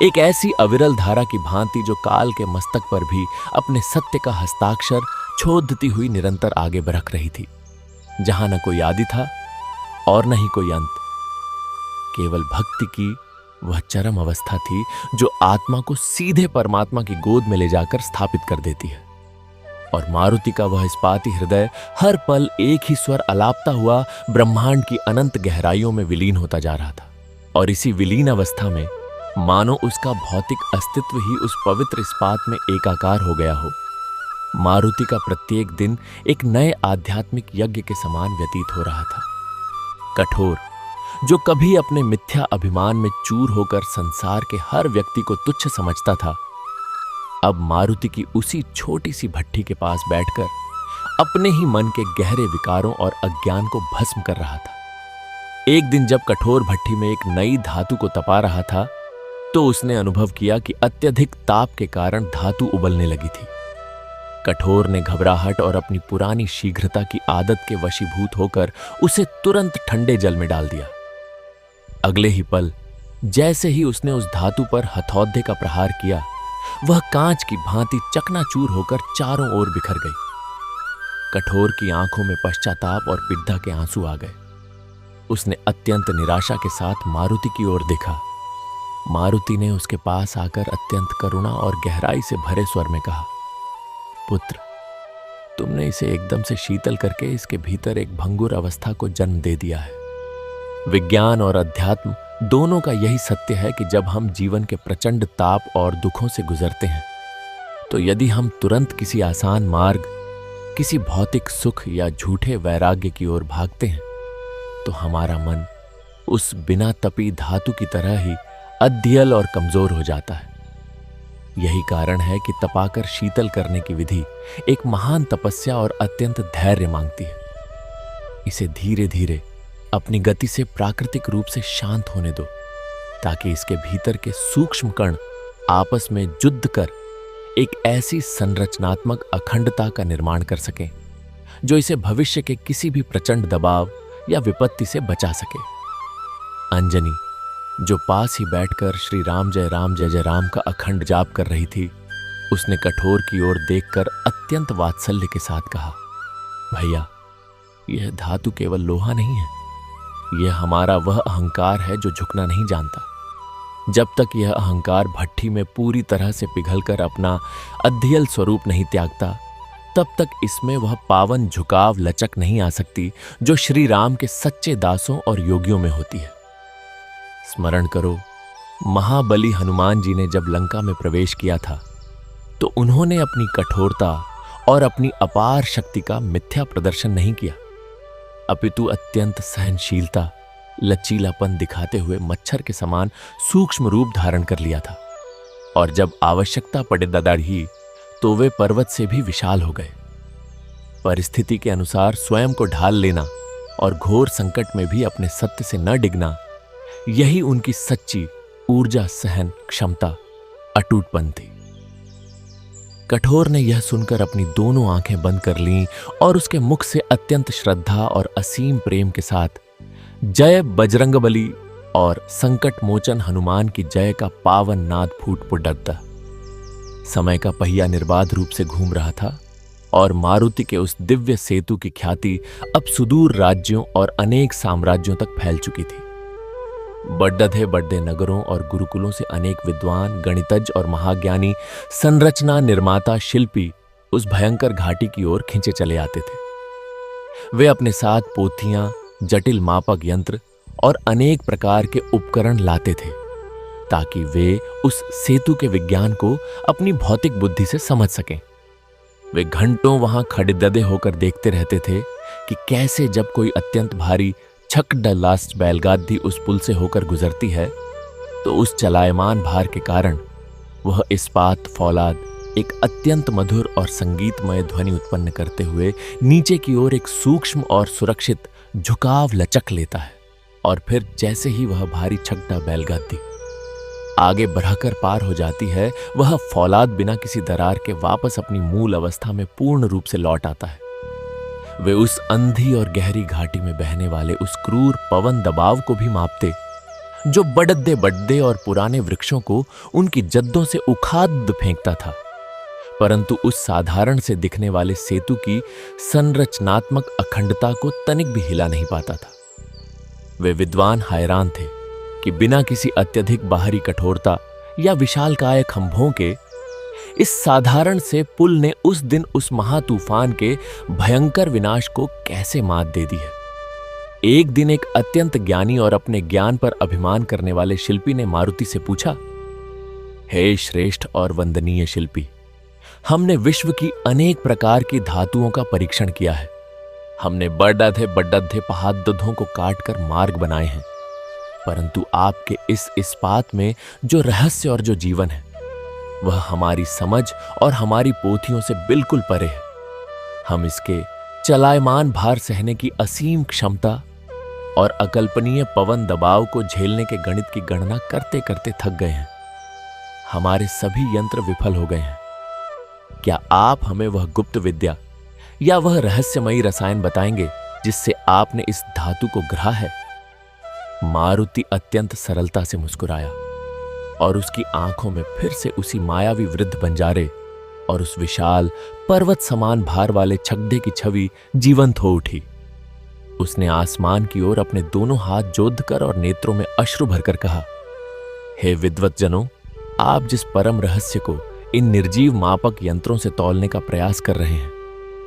एक ऐसी अविरल धारा की भांति जो काल के मस्तक पर भी अपने सत्य का हस्ताक्षर छोड़ती हुई निरंतर आगे बरक रही थी, जहां न कोई आदि था और न ही कोई अंत। केवल भक्ति की वह चरम अवस्था थी जो आत्मा को सीधे परमात्मा की गोद में ले जाकर स्थापित कर देती है। और मारुति का वह इस्पाती हृदय हर पल एक ही स्वर अलापता हुआ ब्रह्मांड की अनंत गहराइयों में विलीन होता जा रहा था। और इसी विलीन अवस्था में मानो उसका भौतिक अस्तित्व ही उस पवित्र इस्पात में एकाकार हो गया हो। मारुति का प्रत्येक दिन एक नए आध्यात्मिक यज्ञ के समान व्यतीत हो रहा था। कठोर, जो कभी अपने मिथ्या अभिमान में चूर होकर संसार के हर व्यक्ति को तुच्छ समझता था, अब मारुति की उसी छोटी सी भट्ठी के पास बैठकर अपने ही मन के गहरे विकारों और अज्ञान को भस्म कर रहा था। एक दिन जब कठोर भट्ठी में एक नई धातु को तपा रहा था, तो उसने अनुभव किया कि अत्यधिक ताप के कारण धातु उबलने लगी थी। कठोर ने घबराहट और अपनी पुरानी शीघ्रता की आदत के वशीभूत होकर उसे तुरंत ठंडे जल में डाल दिया। अगले ही पल जैसे ही उसने उस धातु पर हथौड़े का प्रहार किया, वह कांच की भांति चकनाचूर होकर चारों ओर बिखर गई। कठोर की आंखों में पश्चाताप और पीड़ा के आंसू आ गए। उसने अत्यंत निराशा के साथ मारुति की ओर देखा। मारुति ने उसके पास आकर अत्यंत करुणा और गहराई से भरे स्वर में कहा, पुत्र, तुमने इसे एकदम से शीतल करके इसके भीतर एक भंगुर अवस्था को जन्म दे दिया है। विज्ञान और अध्यात्म दोनों का यही सत्य है कि जब हम जीवन के प्रचंड ताप और दुखों से गुजरते हैं, तो यदि हम तुरंत किसी आसान मार्ग, किसी भौतिक सुख या झूठे वैराग्य की ओर भागते हैं, तो हमारा मन उस बिना तपी धातु की तरह ही अध्यल और कमजोर हो जाता है। यही कारण है कि तपाकर शीतल करने की विधि एक महान तपस्या और अत्यंत धैर्य मांगती है। इसे धीरे धीरे अपनी गति से प्राकृतिक रूप से शांत होने दो, ताकि इसके भीतर के सूक्ष्म कण आपस में युद्ध कर एक ऐसी संरचनात्मक अखंडता का निर्माण कर सकें जो इसे भविष्य के किसी भी प्रचंड दबाव या विपत्ति से बचा सके। अंजनी, जो पास ही बैठकर श्री राम जय जय राम का अखंड जाप कर रही थी, उसने कठोर की ओर देखकर अत्यंत वात्सल्य के साथ कहा, भैया, यह धातु केवल लोहा नहीं है, यह हमारा वह अहंकार है जो झुकना नहीं जानता। जब तक यह अहंकार भट्ठी में पूरी तरह से पिघलकर अपना अध्यल स्वरूप नहीं त्यागता, तब तक इसमें वह पावन झुकाव लचक नहीं आ सकती जो श्री राम के सच्चे दासों और योगियों में होती है। स्मरण करो, महाबली हनुमान जी ने जब लंका में प्रवेश किया था, तो उन्होंने अपनी कठोरता और अपनी अपार शक्ति का मिथ्या प्रदर्शन नहीं किया, अपितु अत्यंत सहनशीलता, लचीलापन दिखाते हुए मच्छर के समान सूक्ष्म रूप धारण कर लिया था। और जब आवश्यकता पड़े ददाड़ी, तो वे पर्वत से भी विशाल हो गए। परिस्थिति के अनुसार स्वयं को ढाल लेना और घोर संकट में भी अपने सत्य से न डिगना, यही उनकी सच्ची ऊर्जा सहन क्षमता अटूटपन थी। कठोर ने यह सुनकर अपनी दोनों आंखें बंद कर लीं और उसके मुख से अत्यंत श्रद्धा और असीम प्रेम के साथ जय बजरंगबली और संकट मोचन हनुमान की जय का पावन नाद फूट पड़ता। समय का पहिया निर्बाध रूप से घूम रहा था और मारुति के उस दिव्य सेतु की ख्याति अब सुदूर राज्यों और अनेक साम्राज्यों तक फैल चुकी थी। बड़े बड़े नगरों और गुरुकुलों से अनेक विद्वान, गणितज्ञ और महाज्ञानी, संरचना निर्माता, शिल्पी उस भयंकर घाटी की ओर खींचे चले आते थे। वे अपने साथ पोथियां, जटिल मापक यंत्र और अनेक प्रकार के उपकरण लाते थे, ताकि वे उस सेतु के विज्ञान को अपनी भौतिक बुद्धि से समझ सकें। वे घंटों वहां खड़े होकर देखते रहते थे कि कैसे जब कोई अत्यंत भारी छकड़लास्ट बैलगाड़ी उस पुल से होकर गुजरती है, तो उस चलायमान भार के कारण वह इस्पात फौलाद एक अत्यंत मधुर और संगीतमय ध्वनि उत्पन्न करते हुए नीचे की ओर एक सूक्ष्म और सुरक्षित झुकाव लचक लेता है। और फिर जैसे ही वह भारी छकड़ा बैलगाड़ी आगे बढ़ाकर पार हो जाती है, वह फौलाद बिना किसी दरार के वापस अपनी मूल अवस्था में पूर्ण रूप से लौट आता है। वे उस अंधी और गहरी घाटी में बहने वाले उस क्रूर पवन दबाव को भी मापते, जो बढ़ते बढ़ते और पुराने वृक्षों को उनकी जद्दों से उखाड़ फेंकता था, परंतु उस साधारण से दिखने वाले सेतु की संरचनात्मक अखंडता को तनिक भी हिला नहीं पाता था। वे विद्वान हैरान थे कि बिना किसी अत्यधिक बाहरी कठोरता या विशालकाय खंभों के इस साधारण से पुल ने उस दिन उस महातूफान के भयंकर विनाश को कैसे मात दे दी है। एक दिन एक अत्यंत ज्ञानी और अपने ज्ञान पर अभिमान करने वाले शिल्पी ने मारुति से पूछा, हे श्रेष्ठ और वंदनीय शिल्पी, हमने विश्व की अनेक प्रकार की धातुओं का परीक्षण किया है। हमने बड़े पहाड़ों को काटकर मार्ग बनाए हैं, परंतु आपके इस इस्पात में जो रहस्य और जो जीवन है वह हमारी समझ और हमारी पोथियों से बिल्कुल परे है। हम इसके चलायमान भार सहने की असीम क्षमता और अकल्पनीय पवन दबाव को झेलने के गणित की गणना करते करते थक गए हैं। हमारे सभी यंत्र विफल हो गए हैं। क्या आप हमें वह गुप्त विद्या या वह रहस्यमयी रसायन बताएंगे जिससे आपने इस धातु को ग्रहा है? मारुति अत्यंत सरलता से मुस्कुराया और उसकी आंखों में फिर से उसी मायावी वृद्ध बंजारे और उस विशाल पर्वत समान भार वाले छगड़े की छवि जीवंत हो उठी। उसने आसमान की ओर अपने दोनों हाथ जोड़कर और नेत्रों में अश्रु भरकर कहा, हे विद्वत जनों, आप जिस परम रहस्य को इन निर्जीव मापक यंत्रों से तौलने का प्रयास कर रहे हैं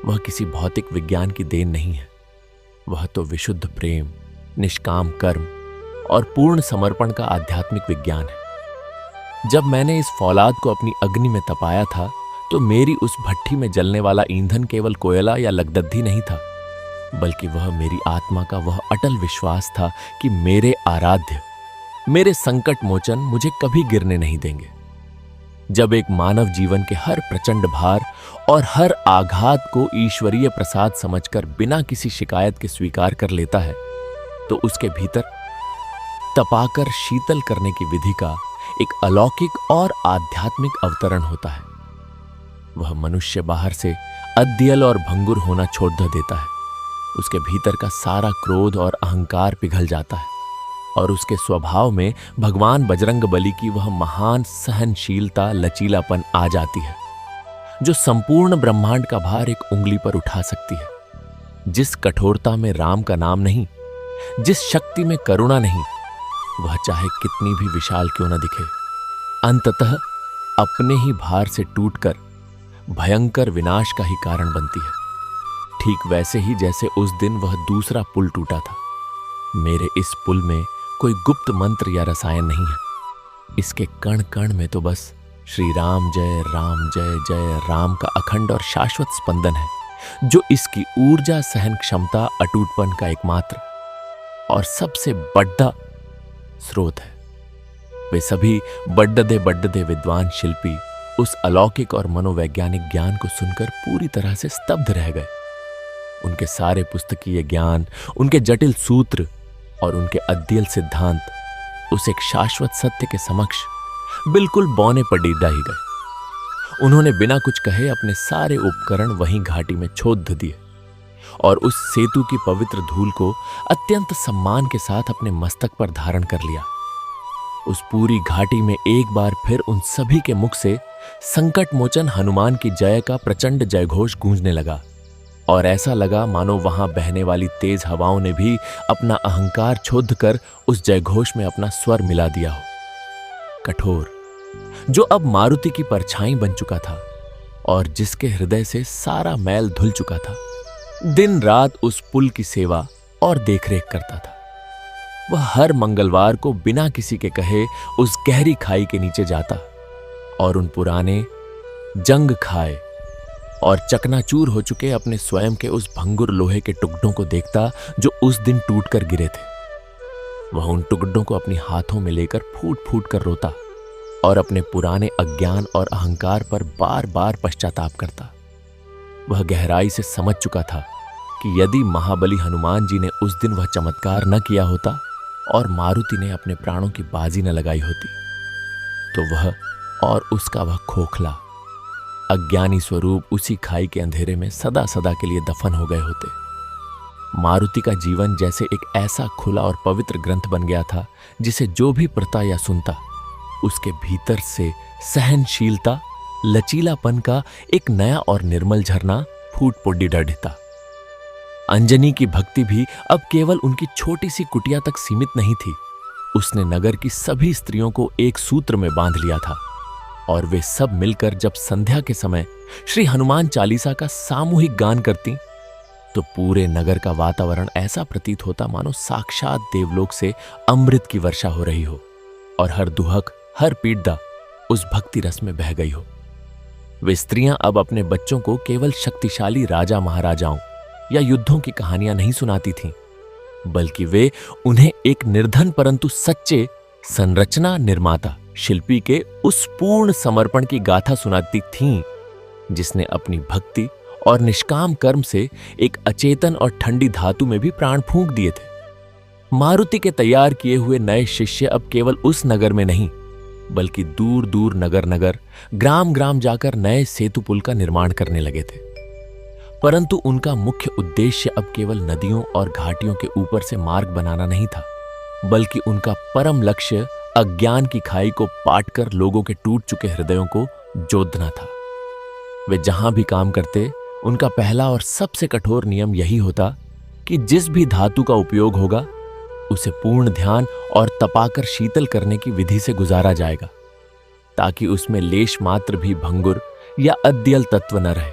वह किसी भौतिक विज्ञान की देन नहीं है। वह तो विशुद्ध प्रेम, निष्काम कर्म और पूर्ण समर्पण का आध्यात्मिक विज्ञान है। जब मैंने इस फौलाद को अपनी अग्नि में तपाया था तो मेरी उस भट्ठी में जलने वाला ईंधन केवल कोयला या लकदद्दी नहीं था, बल्कि वह मेरी आत्मा का वह अटल विश्वास था कि मेरे आराध्य, मेरे संकट मोचन मुझे कभी गिरने नहीं देंगे। जब एक मानव जीवन के हर प्रचंड भार और हर आघात को ईश्वरीय प्रसाद समझकर बिना किसी शिकायत के स्वीकार कर लेता है तो उसके भीतर तपाकर शीतल करने की विधि का एक अलौकिक और आध्यात्मिक अवतरण होता है। वह मनुष्य बाहर से अद्यल और भंगुर होना छोड़ देता है। उसके भीतर का सारा क्रोध और अहंकार पिघल जाता है और उसके स्वभाव में भगवान बजरंगबली की वह महान सहनशीलता, लचीलापन आ जाती है जो संपूर्ण ब्रह्मांड का भार एक उंगली पर उठा सकती है। जिस कठोरता में राम का नाम नहीं, जिस शक्ति में करुणा नहीं, वह चाहे कितनी भी विशाल क्यों न दिखे, अंततः अपने ही भार से टूटकर भयंकर विनाश का ही कारण बनती है। ठीक वैसे ही जैसे उस दिन वह दूसरा पुल टूटा था। मेरे इस पुल में कोई गुप्त मंत्र या रसायन नहीं है। इसके कण कण में तो बस श्री राम जय जय राम का अखंड और शाश्वत स्पंदन है, जो इसकी ऊर्जा, सहन क्षमता, अटूटपन का एकमात्र और सबसे बड़ा स्रोत है। वे सभी बड्डदे विद्वान शिल्पी उस अलौकिक और मनोवैज्ञानिक ज्ञान को सुनकर पूरी तरह से स्तब्ध रह गए। उनके सारे पुस्तकीय ज्ञान, उनके जटिल सूत्र और उनके अद्यल सिद्धांत उस एक शाश्वत सत्य के समक्ष बिल्कुल बौने पड़ीदा ही गए। उन्होंने बिना कुछ कहे अपने सारे उपकरण वहीं घाटी में छोड़ दिए और उस सेतु की पवित्र धूल को अत्यंत सम्मान के साथ अपने मस्तक पर धारण कर लिया। उस पूरी घाटी में एक बार फिर उन सभी के मुख से संकट मोचन हनुमान की जय का प्रचंड जयघोष गूंजने लगा और ऐसा लगा मानो वहां बहने वाली तेज हवाओं ने भी अपना अहंकार छोड़ कर उस जयघोष में अपना स्वर मिला दिया हो। कठोर, जो अब मारुति की परछाई बन चुका था और जिसके हृदय से सारा मैल धुल चुका था, दिन रात उस पुल की सेवा और देखरेख करता था। वह हर मंगलवार को बिना किसी के कहे उस गहरी खाई के नीचे जाता और उन पुराने, जंग खाए और चकनाचूर हो चुके अपने स्वयं के उस भंगुर लोहे के टुकड़ों को देखता जो उस दिन टूटकर गिरे थे। वह उन टुकड़ों को अपने हाथों में लेकर फूट फूट कर रोता और अपने पुराने अज्ञान और अहंकार पर बार बार पश्चाताप करता। वह गहराई से समझ चुका था कि यदि महाबली हनुमान जी ने उस दिन वह चमत्कार न किया होता और मारुति ने अपने प्राणों की बाजी न लगाई होती, तो वह और उसका वह खोखला अज्ञानी स्वरूप उसी खाई के अंधेरे में सदा सदा के लिए दफन हो गए होते। मारुति का जीवन जैसे एक ऐसा खुला और पवित्र ग्रंथ बन गया था जिसे जो भी पढ़ता या सुनता उसके भीतर से सहनशीलता, लचीलापन का एक नया और निर्मल झरना फूट पोडी डढ़ता। अंजनी की भक्ति भी अब केवल उनकी छोटी सी कुटिया तक सीमित नहीं थी। उसने नगर की सभी स्त्रियों को एक सूत्र में बांध लिया था और वे सब मिलकर जब संध्या के समय श्री हनुमान चालीसा का सामूहिक गान करती तो पूरे नगर का वातावरण ऐसा प्रतीत होता मानो साक्षात देवलोक से अमृत की वर्षा हो रही हो और हर दुहक, हर पीड़दा उस भक्ति रस में बह गई हो। वे स्त्रियां अब अपने बच्चों को केवल शक्तिशाली राजा महाराजाओं या युद्धों की कहानियां नहीं सुनाती थीं, बल्कि वे उन्हें एक निर्धन परंतु सच्चे संरचना निर्माता शिल्पी के उस पूर्ण समर्पण की गाथा सुनाती थीं जिसने अपनी भक्ति और निष्काम कर्म से एक अचेतन और ठंडी धातु में भी प्राण फूंक दिए थे। मारुति के तैयार किए हुए नए शिष्य अब केवल उस नगर में नहीं बल्कि दूर दूर नगर नगर, ग्राम ग्राम जाकर नए सेतु पुल का निर्माण करने लगे थे। परंतु उनका मुख्य उद्देश्य अब केवल नदियों और घाटियों के ऊपर से मार्ग बनाना नहीं था, बल्कि उनका परम लक्ष्य अज्ञान की खाई को पाटकर लोगों के टूट चुके हृदयों को जोतना था। वे जहां भी काम करते उनका पहला और सबसे कठोर नियम यही होता कि जिस भी धातु का उपयोग होगा उसे पूर्ण ध्यान और तपाकर शीतल करने की विधि से गुजारा जाएगा ताकि उसमें लेश मात्र भी भंगुर या अद्यल तत्व न रहे।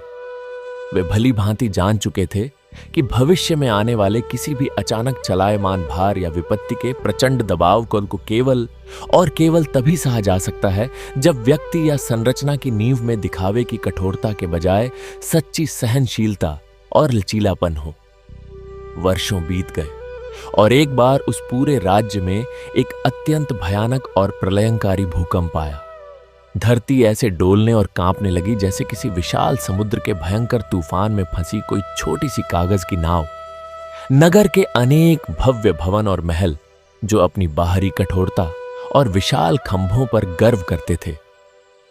वे भली भांति जान चुके थे कि भविष्य में आने वाले किसी भी अचानक चलायमान भार या विपत्ति के प्रचंड दबाव को केवल और केवल तभी सहा जा सकता है जब व्यक्ति या संरचना की नींव में दिखावे की कठोरता के बजाय सच्ची सहनशीलता और लचीलापन हो। वर्षों बीत गए और एक बार उस पूरे राज्य में एक अत्यंत भयानक और प्रलयंकारी भूकंप आया। धरती ऐसे डोलने और कांपने लगी जैसे किसी विशाल समुद्र के भयंकर तूफान में फंसी कोई छोटी सी कागज की नाव। नगर के अनेक भव्य भवन और महल जो अपनी बाहरी कठोरता और विशाल खंभों पर गर्व करते थे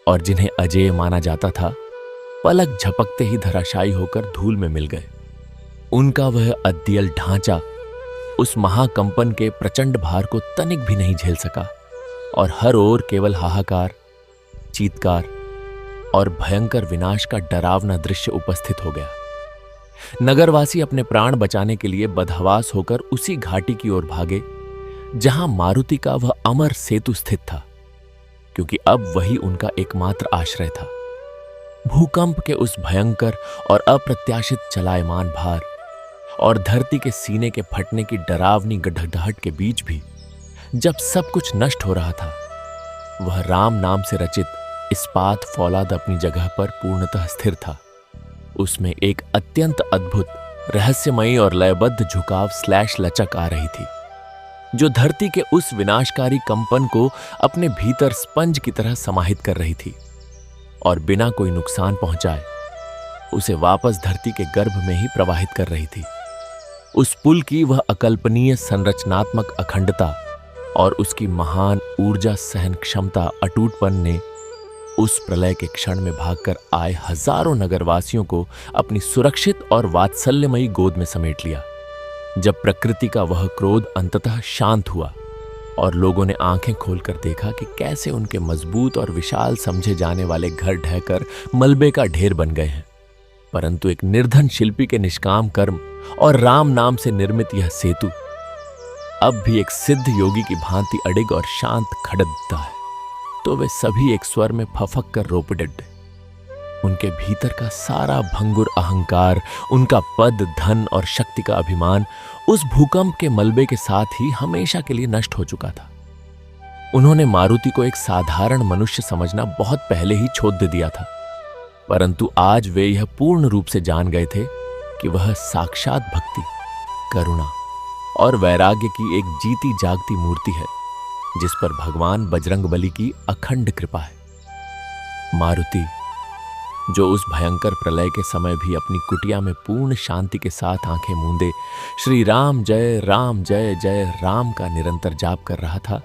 और जिन्हें अजेय माना जाता था, पलक झपकते ही धराशायी होकर धूल में मिल गए। उनका वह अद्यल ढांचा उस महाकंपन के प्रचंड भार को तनिक भी नहीं झेल सका और हर ओर केवल हाहाकार, चीत्कार और भयंकर विनाश का डरावना दृश्य उपस्थित हो गया। नगरवासी अपने प्राण बचाने के लिए बदहवास होकर उसी घाटी की ओर भागे जहां मारुति का वह अमर सेतु स्थित था, क्योंकि अब वही उनका एकमात्र आश्रय था। भूकंप के उस भयंकर और अप्रत्याशित चलायमान भार और धरती के सीने के फटने की डरावनी गड़गड़ाहट के बीच भी जब सब कुछ नष्ट हो रहा था, वह राम नाम से रचित इस्पात फौलाद अपनी जगह पर पूर्णतः स्थिर था। उसमें एक अत्यंत अद्भुत, रहस्यमयी और लयबद्ध झुकाव स्लैश लचक आ रही थी जो धरती के उस विनाशकारी कंपन को अपने भीतर स्पंज की तरह समाहित कर रही थी और बिना कोई नुकसान पहुंचाए उसे वापस धरती के गर्भ में ही प्रवाहित कर रही थी। उस पुल की वह अकल्पनीय संरचनात्मक अखंडता और उसकी महान ऊर्जा सहन क्षमता अटूटपन ने उस प्रलय के क्षण में भागकर आए हजारों नगरवासियों को अपनी सुरक्षित और वात्सल्यमयी गोद में समेट लिया। जब प्रकृति का वह क्रोध अंततः शांत हुआ और लोगों ने आंखें खोलकर देखा कि कैसे उनके मजबूत और विशाल समझे जाने वाले घर ढहकर मलबे का ढेर बन गए हैं, परंतु एक निर्धन शिल्पी के निष्काम कर्म और राम नाम से निर्मित यह सेतु अब भी एक सिद्ध योगी की भांति अडिग और शांत खड़ता है, तो वे सभी एक स्वर में फफक कर रो पड़े। उनके भीतर का सारा भंगुर अहंकार, उनका पद, धन और शक्ति का अभिमान उस भूकंप के मलबे के साथ ही हमेशा के लिए नष्ट हो चुका था। उन्होंने मारुति को एक साधारण मनुष्य समझना बहुत पहले ही छोड़ दे दिया था, परंतु आज वे यह पूर्ण रूप से जान गए थे कि वह साक्षात भक्ति, करुणा और वैराग्य की एक जीती जागती मूर्ति है जिस पर भगवान बजरंगबली की अखंड कृपा है। मारुति जो उस भयंकर प्रलय के समय भी अपनी कुटिया में पूर्ण शांति के साथ आंखें मूंदे श्री राम जय जय राम का निरंतर जाप कर रहा था,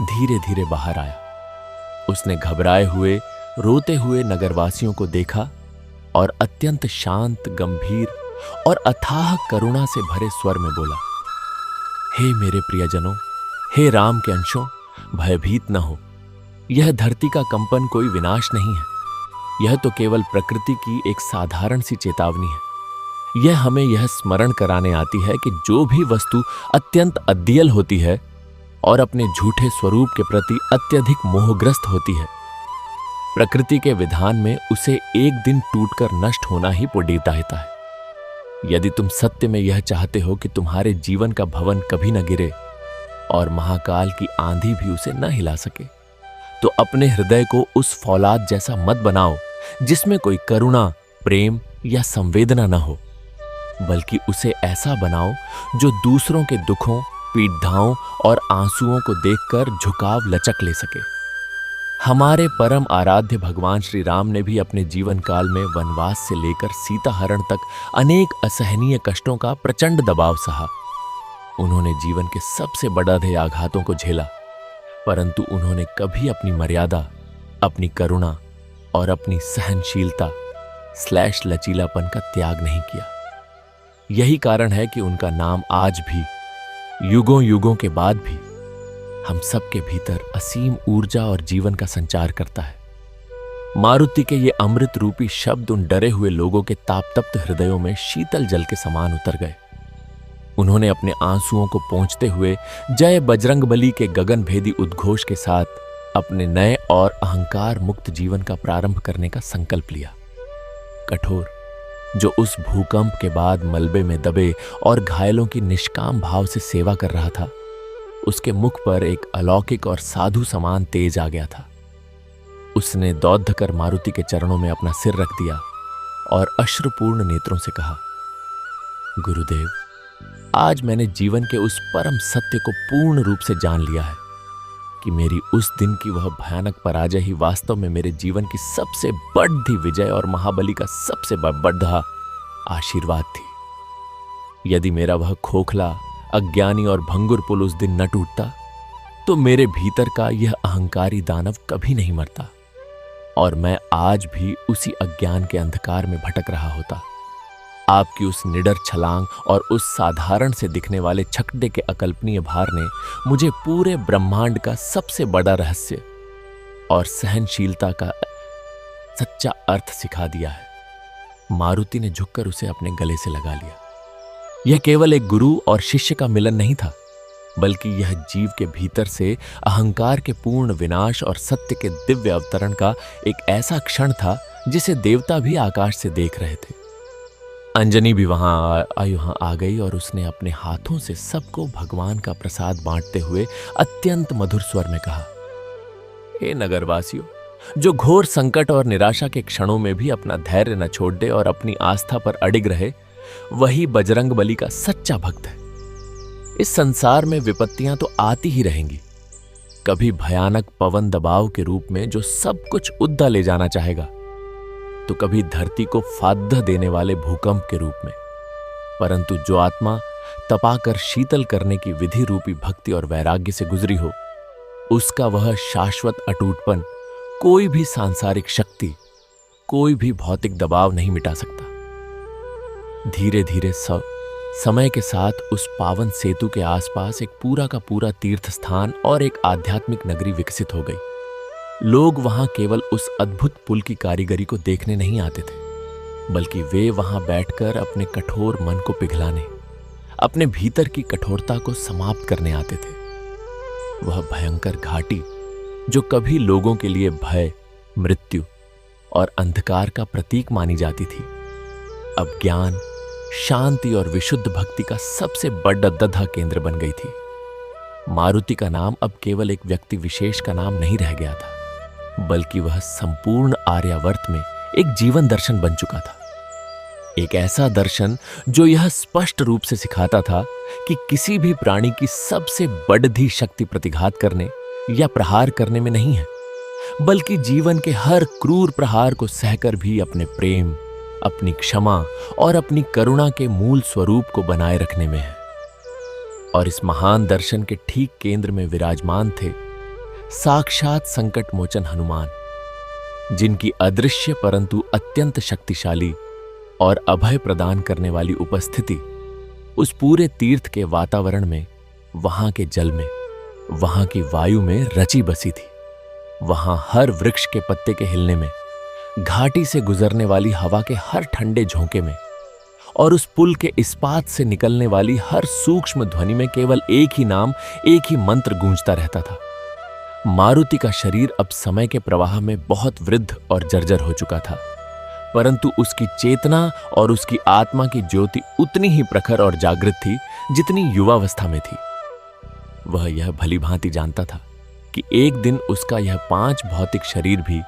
धीरे धीरे बाहर आया। उसने घबराए हुए, रोते हुए नगरवासियों को देखा और अत्यंत शांत, गंभीर और अथाह करुणा से भरे स्वर में बोला, हे मेरे प्रियजनों, हे राम के अंशों, भयभीत न हो। यह धरती का कंपन कोई विनाश नहीं है। यह तो केवल प्रकृति की एक साधारण सी चेतावनी है। यह हमें यह स्मरण कराने आती है कि जो भी वस्तु अत्यंत अद्यल होती है और अपने झूठे स्वरूप के प्रति अत्यधिक मोहग्रस्त होती है, प्रकृति के विधान में उसे एक दिन टूटकर नष्ट होना ही पुण्यदायिता है। यदि तुम सत्य में यह चाहते हो कि तुम्हारे जीवन का भवन कभी न गिरे और महाकाल की आंधी भी उसे न हिला सके, तो अपने हृदय को उस फौलाद जैसा मत बनाओ जिसमें कोई करुणा, प्रेम या संवेदना न हो, बल्कि उसे ऐसा बनाओ जो दूसरों के दुखों, पीड़ाओं और आंसुओं को देखकर झुकाव लचक ले सके। हमारे परम आराध्य भगवान श्री राम ने भी अपने जीवन काल में वनवास से लेकर सीता हरण तक अनेक असहनीय कष्टों का प्रचंड दबाव सहा। उन्होंने जीवन के सबसे बड़े आघातों को झेला, परंतु उन्होंने कभी अपनी मर्यादा, अपनी करुणा और अपनी सहनशीलता / लचीलापन का त्याग नहीं किया। यही कारण है कि उनका नाम आज भी, युगों युगों के बाद भी, हम सबके भीतर असीम ऊर्जा और जीवन का संचार करता है। मारुति के ये अमृत रूपी शब्द उन डरे हुए लोगों के तापतप्त हृदयों में शीतल जल के समान उतर गए। उन्होंने अपने आंसुओं को पोंछते हुए जय बजरंगबली के गगनभेदी उद्घोष के साथ अपने नए और अहंकार मुक्त जीवन का प्रारंभ करने का संकल्प लिया। कठोर, जो उस भूकंप के बाद मलबे में दबे और घायलों की निष्काम भाव से सेवा कर रहा था, उसके मुख पर एक अलौकिक और साधु समान तेज आ गया था। उसने दौड़ कर मारुति के चरणों में अपना सिर रख दिया और अश्रुपूर्ण नेत्रों से कहा, गुरुदेव, आज मैंने जीवन के उस परम सत्य को पूर्ण रूप से जान लिया है कि मेरी उस दिन की वह भयानक पराजय ही वास्तव में मेरे जीवन की सबसे बड़ी विजय और महाबली का सबसे बड़ा आशीर्वाद थी। यदि मेरा वह खोखला, अज्ञानी और भंगुर पुल उस दिन न टूटता, तो मेरे भीतर का यह अहंकारी दानव कभी नहीं मरता और मैं आज भी उसी अज्ञान के अंधकार में भटक रहा होता। आपकी उस निडर छलांग और उस साधारण से दिखने वाले छकड़े के अकल्पनीय भार ने मुझे पूरे ब्रह्मांड का सबसे बड़ा रहस्य और सहनशीलता का सच्चा अर्थ सिखा दिया है। मारुति ने झुककर उसे अपने गले से लगा लिया। यह केवल एक गुरु और शिष्य का मिलन नहीं था, बल्कि यह जीव के भीतर से अहंकार के पूर्ण विनाश और सत्य के दिव्य अवतरण का एक ऐसा क्षण था जिसे देवता भी आकाश से देख रहे थे। अंजनी भी वहां आ गई और उसने अपने हाथों से सबको भगवान का प्रसाद बांटते हुए अत्यंत मधुर स्वर में कहा, हे नगरवासियों, जो घोर संकट और निराशा के क्षणों में भी अपना धैर्य न छोड़ दे और अपनी आस्था पर अडिग रहे, वही बजरंगबली का सच्चा भक्त है। इस संसार में विपत्तियां तो आती ही रहेंगी, कभी भयानक पवन दबाव के रूप में जो सब कुछ उद्दा ले जाना चाहेगा, तो कभी धरती को फाद्य देने वाले भूकंप के रूप में। परंतु जो आत्मा तपाकर शीतल करने की विधि रूपी भक्ति और वैराग्य से गुजरी हो, उसका वह शाश्वत अटूटपन कोई भी सांसारिक शक्ति, कोई भी भौतिक दबाव नहीं मिटा सकता। धीरे धीरे समय के साथ उस पावन सेतु के आसपास एक पूरा का पूरा तीर्थ स्थान और एक आध्यात्मिक नगरी विकसित हो गई। लोग वहां केवल उस अद्भुत पुल की कारीगरी को देखने नहीं आते थे, बल्कि वे वहां बैठकर अपने कठोर मन को पिघलाने, अपने भीतर की कठोरता को समाप्त करने आते थे। वह भयंकर घाटी जो कभी लोगों के लिए भय, मृत्यु और अंधकार का प्रतीक मानी जाती थी, अब ज्ञान, शांति और विशुद्ध भक्ति का सबसे बड़ा केंद्र बन गई थी। मारुति का नाम अब केवल एक व्यक्ति विशेष का नाम नहीं रह गया था, बल्कि वह संपूर्ण आर्यावर्त में एक जीवन दर्शन बन चुका था। एक ऐसा दर्शन जो यह स्पष्ट रूप से सिखाता था कि किसी भी प्राणी की सबसे बड़ी शक्ति प्रतिघात करने या प्रहार करने में नहीं है, बल्कि जीवन के हर क्रूर प्रहार को सहकर भी अपने प्रेम, अपनी क्षमा और अपनी करुणा के मूल स्वरूप को बनाए रखने में है। और इस महान दर्शन के ठीक केंद्र में विराजमान थे साक्षात संकट मोचन हनुमान, जिनकी अदृश्य परंतु अत्यंत शक्तिशाली और अभय प्रदान करने वाली उपस्थिति उस पूरे तीर्थ के वातावरण में, वहां के जल में, वहां की वायु में रची बसी थी। वहां हर वृक्ष के पत्ते के हिलने में, घाटी से गुजरने वाली हवा के हर ठंडे झोंके में और उस पुल के इस्पात से निकलने वाली हर सूक्ष्म ध्वनि में केवल एक ही नाम, एक ही मंत्र गूंजता रहता था। मारुति का शरीर अब समय के प्रवाह में बहुत वृद्ध और जर्जर हो चुका था, परंतु उसकी चेतना और उसकी आत्मा की ज्योति उतनी ही प्रखर और जागृत थी जितनी युवावस्था में थी। वह यह भली भांति जानता था कि एक दिन उसका यह 5 भौतिक शरीर भी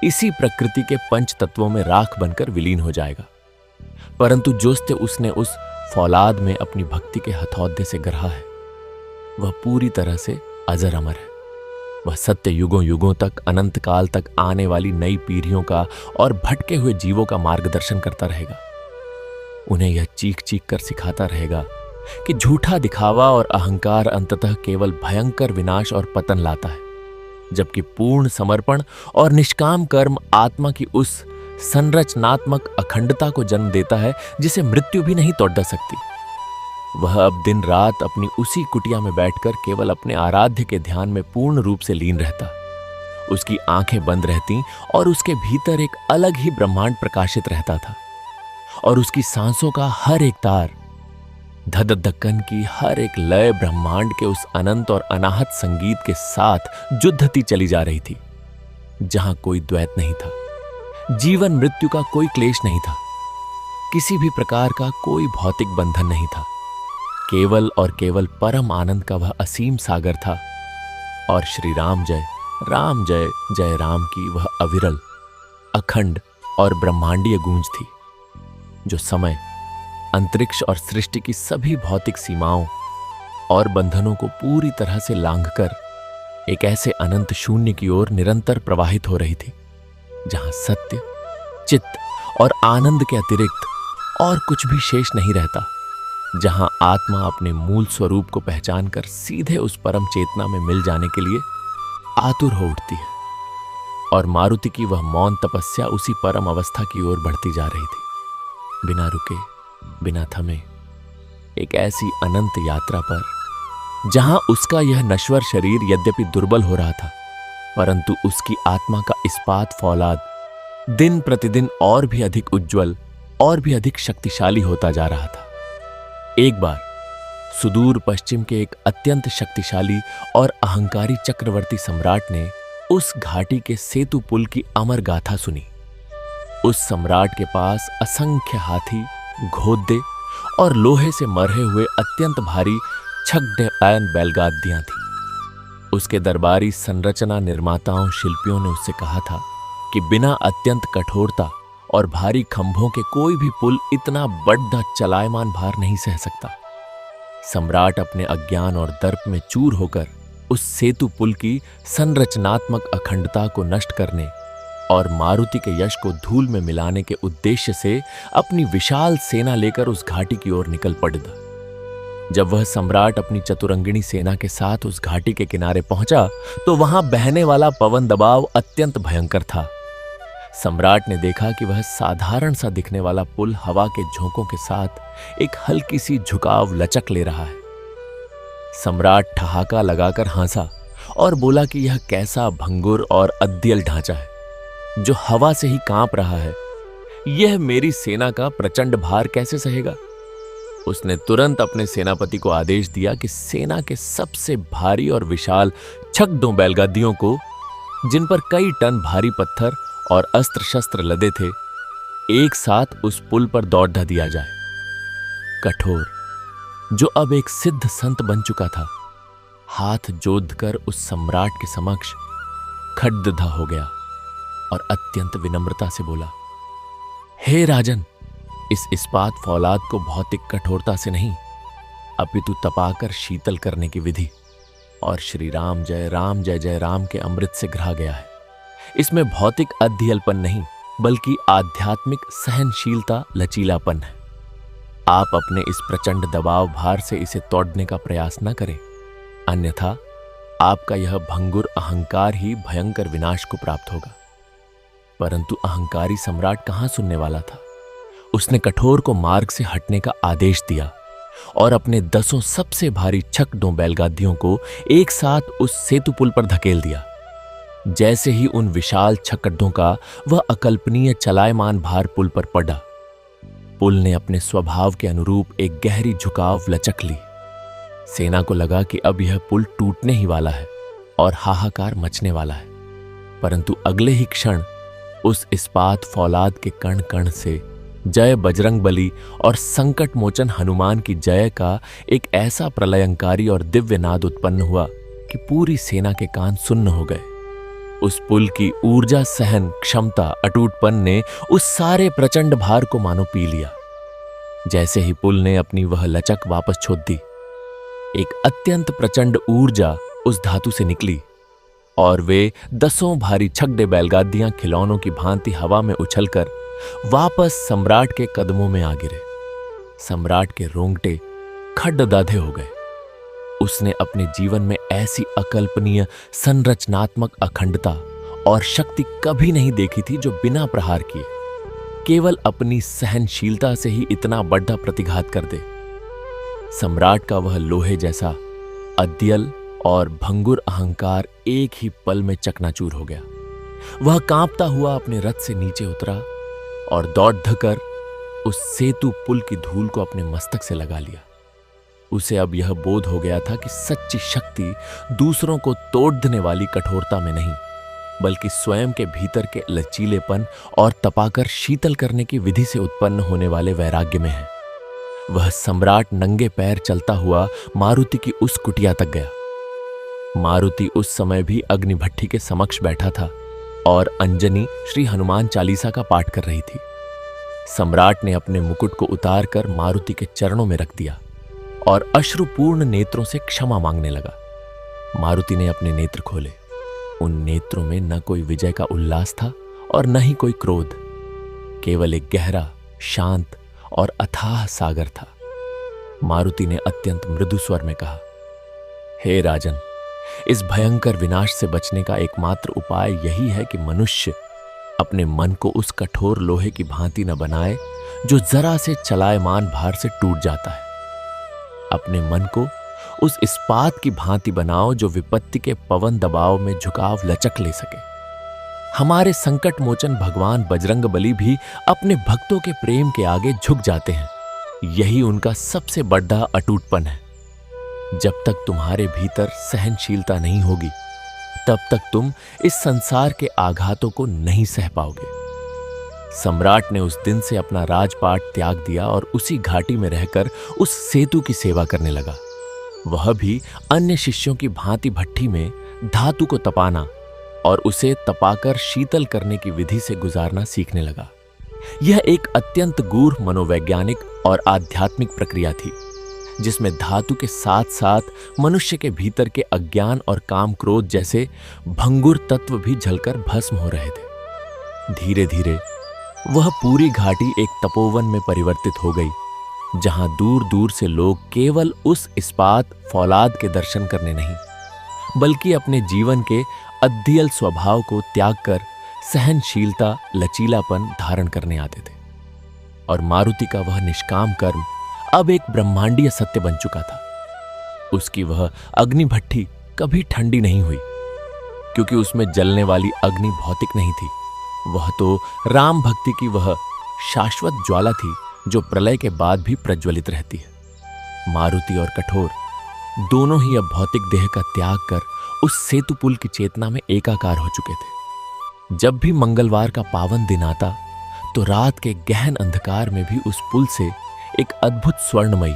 इसी प्रकृति के 5 तत्वों में राख बनकर विलीन हो जाएगा, परंतु जोस्ते उसने उस फौलाद में अपनी भक्ति के हथौदे से गढ़ा है, वह पूरी तरह से अजर अमर है। वह सत्य युगों युगों तक, अनंत काल तक आने वाली नई पीढ़ियों का और भटके हुए जीवों का मार्गदर्शन करता रहेगा। उन्हें यह चीख चीख कर सिखाता रहेगा कि झूठा दिखावा और अहंकार अंततः केवल भयंकर विनाश और पतन लाता है, जबकि पूर्ण समर्पण और निष्काम कर्म आत्मा की उस संरचनात्मक अखंडता को जन्म देता है जिसे मृत्यु भी नहीं तोड़ सकती। वह अब दिन रात अपनी उसी कुटिया में बैठकर केवल अपने आराध्य के ध्यान में पूर्ण रूप से लीन रहता। उसकी आंखें बंद रहती और उसके भीतर एक अलग ही ब्रह्मांड प्रकाशित रहता था, और उसकी सांसों का हर एक तार, धद धक्कन की हर एक लय ब्रह्मांड के उस अनंत और अनाहत संगीत के साथ जुद्धती चली जा रही थी, जहां कोई द्वैत नहीं था, जीवन मृत्यु का कोई क्लेश नहीं था, किसी भी प्रकार का कोई भौतिक बंधन नहीं था। केवल और केवल परम आनंद का वह असीम सागर था, और श्री राम जय जय राम की वह अविरल, अखंड और ब्रह्मांडीय गूंज थी, जो समय, अंतरिक्ष और सृष्टि की सभी भौतिक सीमाओं और बंधनों को पूरी तरह से लांघकर एक ऐसे अनंत शून्य की ओर निरंतर प्रवाहित हो रही थी, जहां सत्य, चित्त और आनंद के अतिरिक्त और कुछ भी शेष नहीं रहता, जहां आत्मा अपने मूल स्वरूप को पहचानकर सीधे उस परम चेतना में मिल जाने के लिए आतुर हो उठती है। और मारुति की वह मौन तपस्या उसी परम अवस्था की ओर बढ़ती जा रही थी, बिना रुके, बिना थमे, एक ऐसी अनंत यात्रा पर, जहां उसका यह नश्वर शरीर यद्यपि दुर्बल हो रहा था, परंतु उसकी आत्मा का इस्पात फौलाद दिन प्रतिदिन और भी अधिक उज्जवल और भी अधिक शक्तिशाली होता जा रहा था। एक बार सुदूर पश्चिम के एक अत्यंत शक्तिशाली और अहंकारी चक्रवर्ती सम्राट ने उस घाटी के सेतु पुल की अमर गाथा सुनी। उस सम्राट के पास असंख्य हाथी, घोड़े और लोहे से मरे हुए अत्यंत भारी छकड़ैन बैलगादियां थीं। उसके दरबारी संरचना निर्माताओं, शिल्पियों ने उससे कहा था कि बिना अत्यंत कठोरता और भारी खंभों के कोई भी पुल इतना बड़ा चलायमान भार नहीं सह सकता। सम्राट अपने अज्ञान और दर्प में चूर होकर उस सेतु पुल की संरचनात्मक अखंडता को नष्ट करने और मारुति के यश को धूल में मिलाने के उद्देश्य से अपनी विशाल सेना लेकर उस घाटी की ओर निकल पड़ा। जब वह सम्राट अपनी चतुरंगिणी सेना के साथ उस घाटी के किनारे पहुंचा तो वहां बहने वाला पवन दबाव अत्यंत भयंकर था। सम्राट ने देखा कि वह साधारण सा दिखने वाला पुल हवा के झोंकों के साथ एक हल्की सी झुकाव लचक ले रहा है। सम्राट ठहाका लगाकर हंसा और बोला कि यह कैसा भंगुर और अद्यल ढांचा है जो हवा से ही कांप रहा है। यह मेरी सेना का प्रचंड भार कैसे सहेगा? उसने तुरंत अपने सेनापति को आदेश दिया कि सेना के सबसे भारी और विशाल छकड़ों बैलगादियों को, जिन पर कई टन भारी पत्थर और अस्त्र शस्त्र लदे थे, एक साथ उस पुल पर दौड़ दिया जाए। कठोर, जो अब एक सिद्ध संत बन चुका था, हाथ जोड़कर उस सम्राट के समक्ष खड़दधा हो गया और अत्यंत विनम्रता से बोला, हे राजन, इस इस्पात फौलाद को भौतिक कठोरता से नहीं अपितु तपाकर शीतल करने की विधि और श्री राम जय जय राम के अमृत से घिरा गया है। इसमें भौतिक अध्ययलपन नहीं बल्कि आध्यात्मिक सहनशीलता, लचीलापन है। आप अपने इस प्रचंड दबाव भार से इसे तोड़ने का प्रयास न करें, अन्यथा आपका यह भंगुर अहंकार ही भयंकर विनाश को प्राप्त होगा। परंतु अहंकारी सम्राट कहां सुनने वाला था। उसने कठोर को मार्ग से हटने का आदेश दिया और अपने 10 सबसे भारी छकड़ों बैलगादियों को एक साथ उस सेतु पुल पर धकेल दिया। जैसे ही उन विशाल छकड़ों का वह अकल्पनीय चलायमान भार पुल पर पड़ा, पुल ने अपने स्वभाव के अनुरूप एक गहरी झुकाव लचक ली। सेना को लगा कि अब यह पुल टूटने ही वाला है और हाहाकार मचने वाला है, परंतु अगले ही क्षण उस इस्पात फौलाद के कण कण से जय बजरंग बली और संकट मोचन हनुमान की जय का एक ऐसा प्रलयंकारी और दिव्य नाद उत्पन्न हुआ कि पूरी सेना के कान सुन्न हो गए। उस पुल की ऊर्जा सहन क्षमता अटूटपन ने उस सारे प्रचंड भार को मानो पी लिया। जैसे ही पुल ने अपनी वह लचक वापस छोड़ दी, एक अत्यंत प्रचंड ऊर्जा उस धातु से निकली और वे 10 भारी छकड़े बैलगादियां खिलौनों की भांति हवा में उछलकर वापस सम्राट के कदमों में आ गिरे। सम्राट के रोंगटे खड्डदाधे हो गए। उसने अपने जीवन में ऐसी अकल्पनीय संरचनात्मक अखंडता और शक्ति कभी नहीं देखी थी जो बिना प्रहार किए केवल अपनी सहनशीलता से ही इतना बड़ा प्रतिघात कर दे। सम्राट का वह लोहे जैसा अद्यल और भंगुर अहंकार एक ही पल में चकनाचूर हो गया। वह कांपता हुआ अपने रथ से नीचे उतरा और दौड़ धकर उस सेतु पुल की धूल को अपने मस्तक से लगा लिया। उसे अब यह बोध हो गया था कि सच्ची शक्ति दूसरों को तोड़ने वाली कठोरता में नहीं, बल्कि स्वयं के भीतर के लचीलेपन और तपाकर शीतल करने की विधि से उत्पन्न होने वाले वैराग्य में है। वह सम्राट नंगे पैर चलता हुआ मारुति की उस कुटिया तक गया। मारुति उस समय भी अग्निभट्ठी के समक्ष बैठा था और अंजनी श्री हनुमान चालीसा का पाठ कर रही थी। सम्राट ने अपने मुकुट को उतारकर मारुति के चरणों में रख दिया और अश्रुपूर्ण नेत्रों से क्षमा मांगने लगा। मारुति ने अपने नेत्र खोले। उन नेत्रों में न कोई विजय का उल्लास था और न ही कोई क्रोध, केवल एक गहरा, शांत और अथाह सागर था। मारुति ने अत्यंत मृदु स्वर में कहा, हे राजन, इस भयंकर विनाश से बचने का एकमात्र उपाय यही है कि मनुष्य अपने मन को उस कठोर लोहे की भांति न बनाए जो जरा से चलायमान भार से टूट जाता है। अपने मन को उस इस्पात की भांति बनाओ जो विपत्ति के पवन दबाव में झुकाव लचक ले सके। हमारे संकट मोचन भगवान बजरंग बली भी अपने भक्तों के प्रेम के आगे झुक जाते हैं। यही उनका सबसे बड़ा अटूटपन है। जब तक तुम्हारे भीतर सहनशीलता नहीं होगी, तब तक तुम इस संसार के आघातों को नहीं सह पाओगे। सम्राट ने उस दिन से अपना राजपाट त्याग दिया और उसी घाटी में रहकर उस सेतु की सेवा करने लगा। वह भी अन्य शिष्यों की भांति भट्ठी में धातु को तपाना और उसे तपाकर शीतल करने की विधि से गुजारना सीखने लगा। यह एक अत्यंत गूढ़ मनोवैज्ञानिक और आध्यात्मिक प्रक्रिया थी, जिसमें धातु के साथ साथ मनुष्य के भीतर के अज्ञान और काम क्रोध जैसे भंगुर तत्व भी जलकर भस्म हो रहे थे। धीरे धीरे वह पूरी घाटी एक तपोवन में परिवर्तित हो गई, जहां दूर दूर से लोग केवल उस इस्पात फौलाद के दर्शन करने नहीं, बल्कि अपने जीवन के अद्यल स्वभाव को त्याग कर सहनशीलता, लचीलापन धारण करने आते थे। और मारुति का वह निष्काम कर्म अब एक ब्रह्मांडीय सत्य बन चुका था। उसकी वह अग्निभट्ठी कभी ठंडी नहीं हुई, क्योंकि उसमें जलने वाली अग्नि भौतिक नहीं थी। वह तो राम भक्ति की वह शाश्वत ज्वाला थी जो प्रलय के बाद भी प्रज्वलित रहती है। मारुति और कठोर दोनों ही अब भौतिक देह का त्याग कर उस सेतु पुल की चेतना में एकाकार हो चुके थे। जब भी मंगलवार का पावन दिन आता, तो रात के गहन अंधकार में भी उस पुल से एक अद्भुत स्वर्णमयी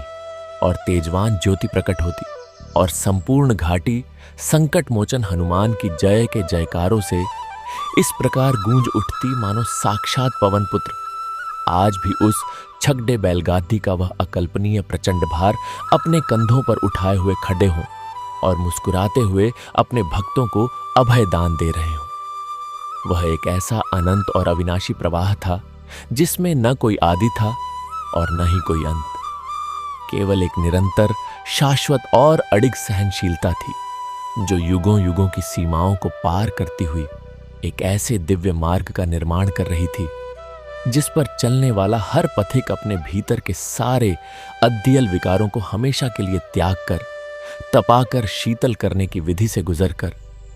और तेजवान ज्योति प्रकट होती और संपूर्ण घाटी संकट मोचन हनुमान की जय के जयकारों से इस प्रकार गूंज उठती मानो साक्षात पवन पुत्र आज भी उस छकड़े बैलगादी का वह अकल्पनीय प्रचंड भार अपने कंधों पर उठाए हुए खड़े हों और मुस्कुराते हुए अपने भक्तों को अभय दान दे रहे हों। वह एक ऐसा अनंत और अविनाशी प्रवाह था जिसमें न कोई आदि था और न ही कोई अंत, केवल एक निरंतर, शाश्वत और अडिग सहनशीलता थी जो युगों युगों की सीमाओं को पार करती हुई एक ऐसे दिव्य मार्ग का निर्माण कर रही थी जिस पर चलने वाला हर पथिक अपने भीतर के सारे अद्यल विकारों को हमेशा के लिए त्याग कर, तपाकर शीतल करने की विधि से गुजरकर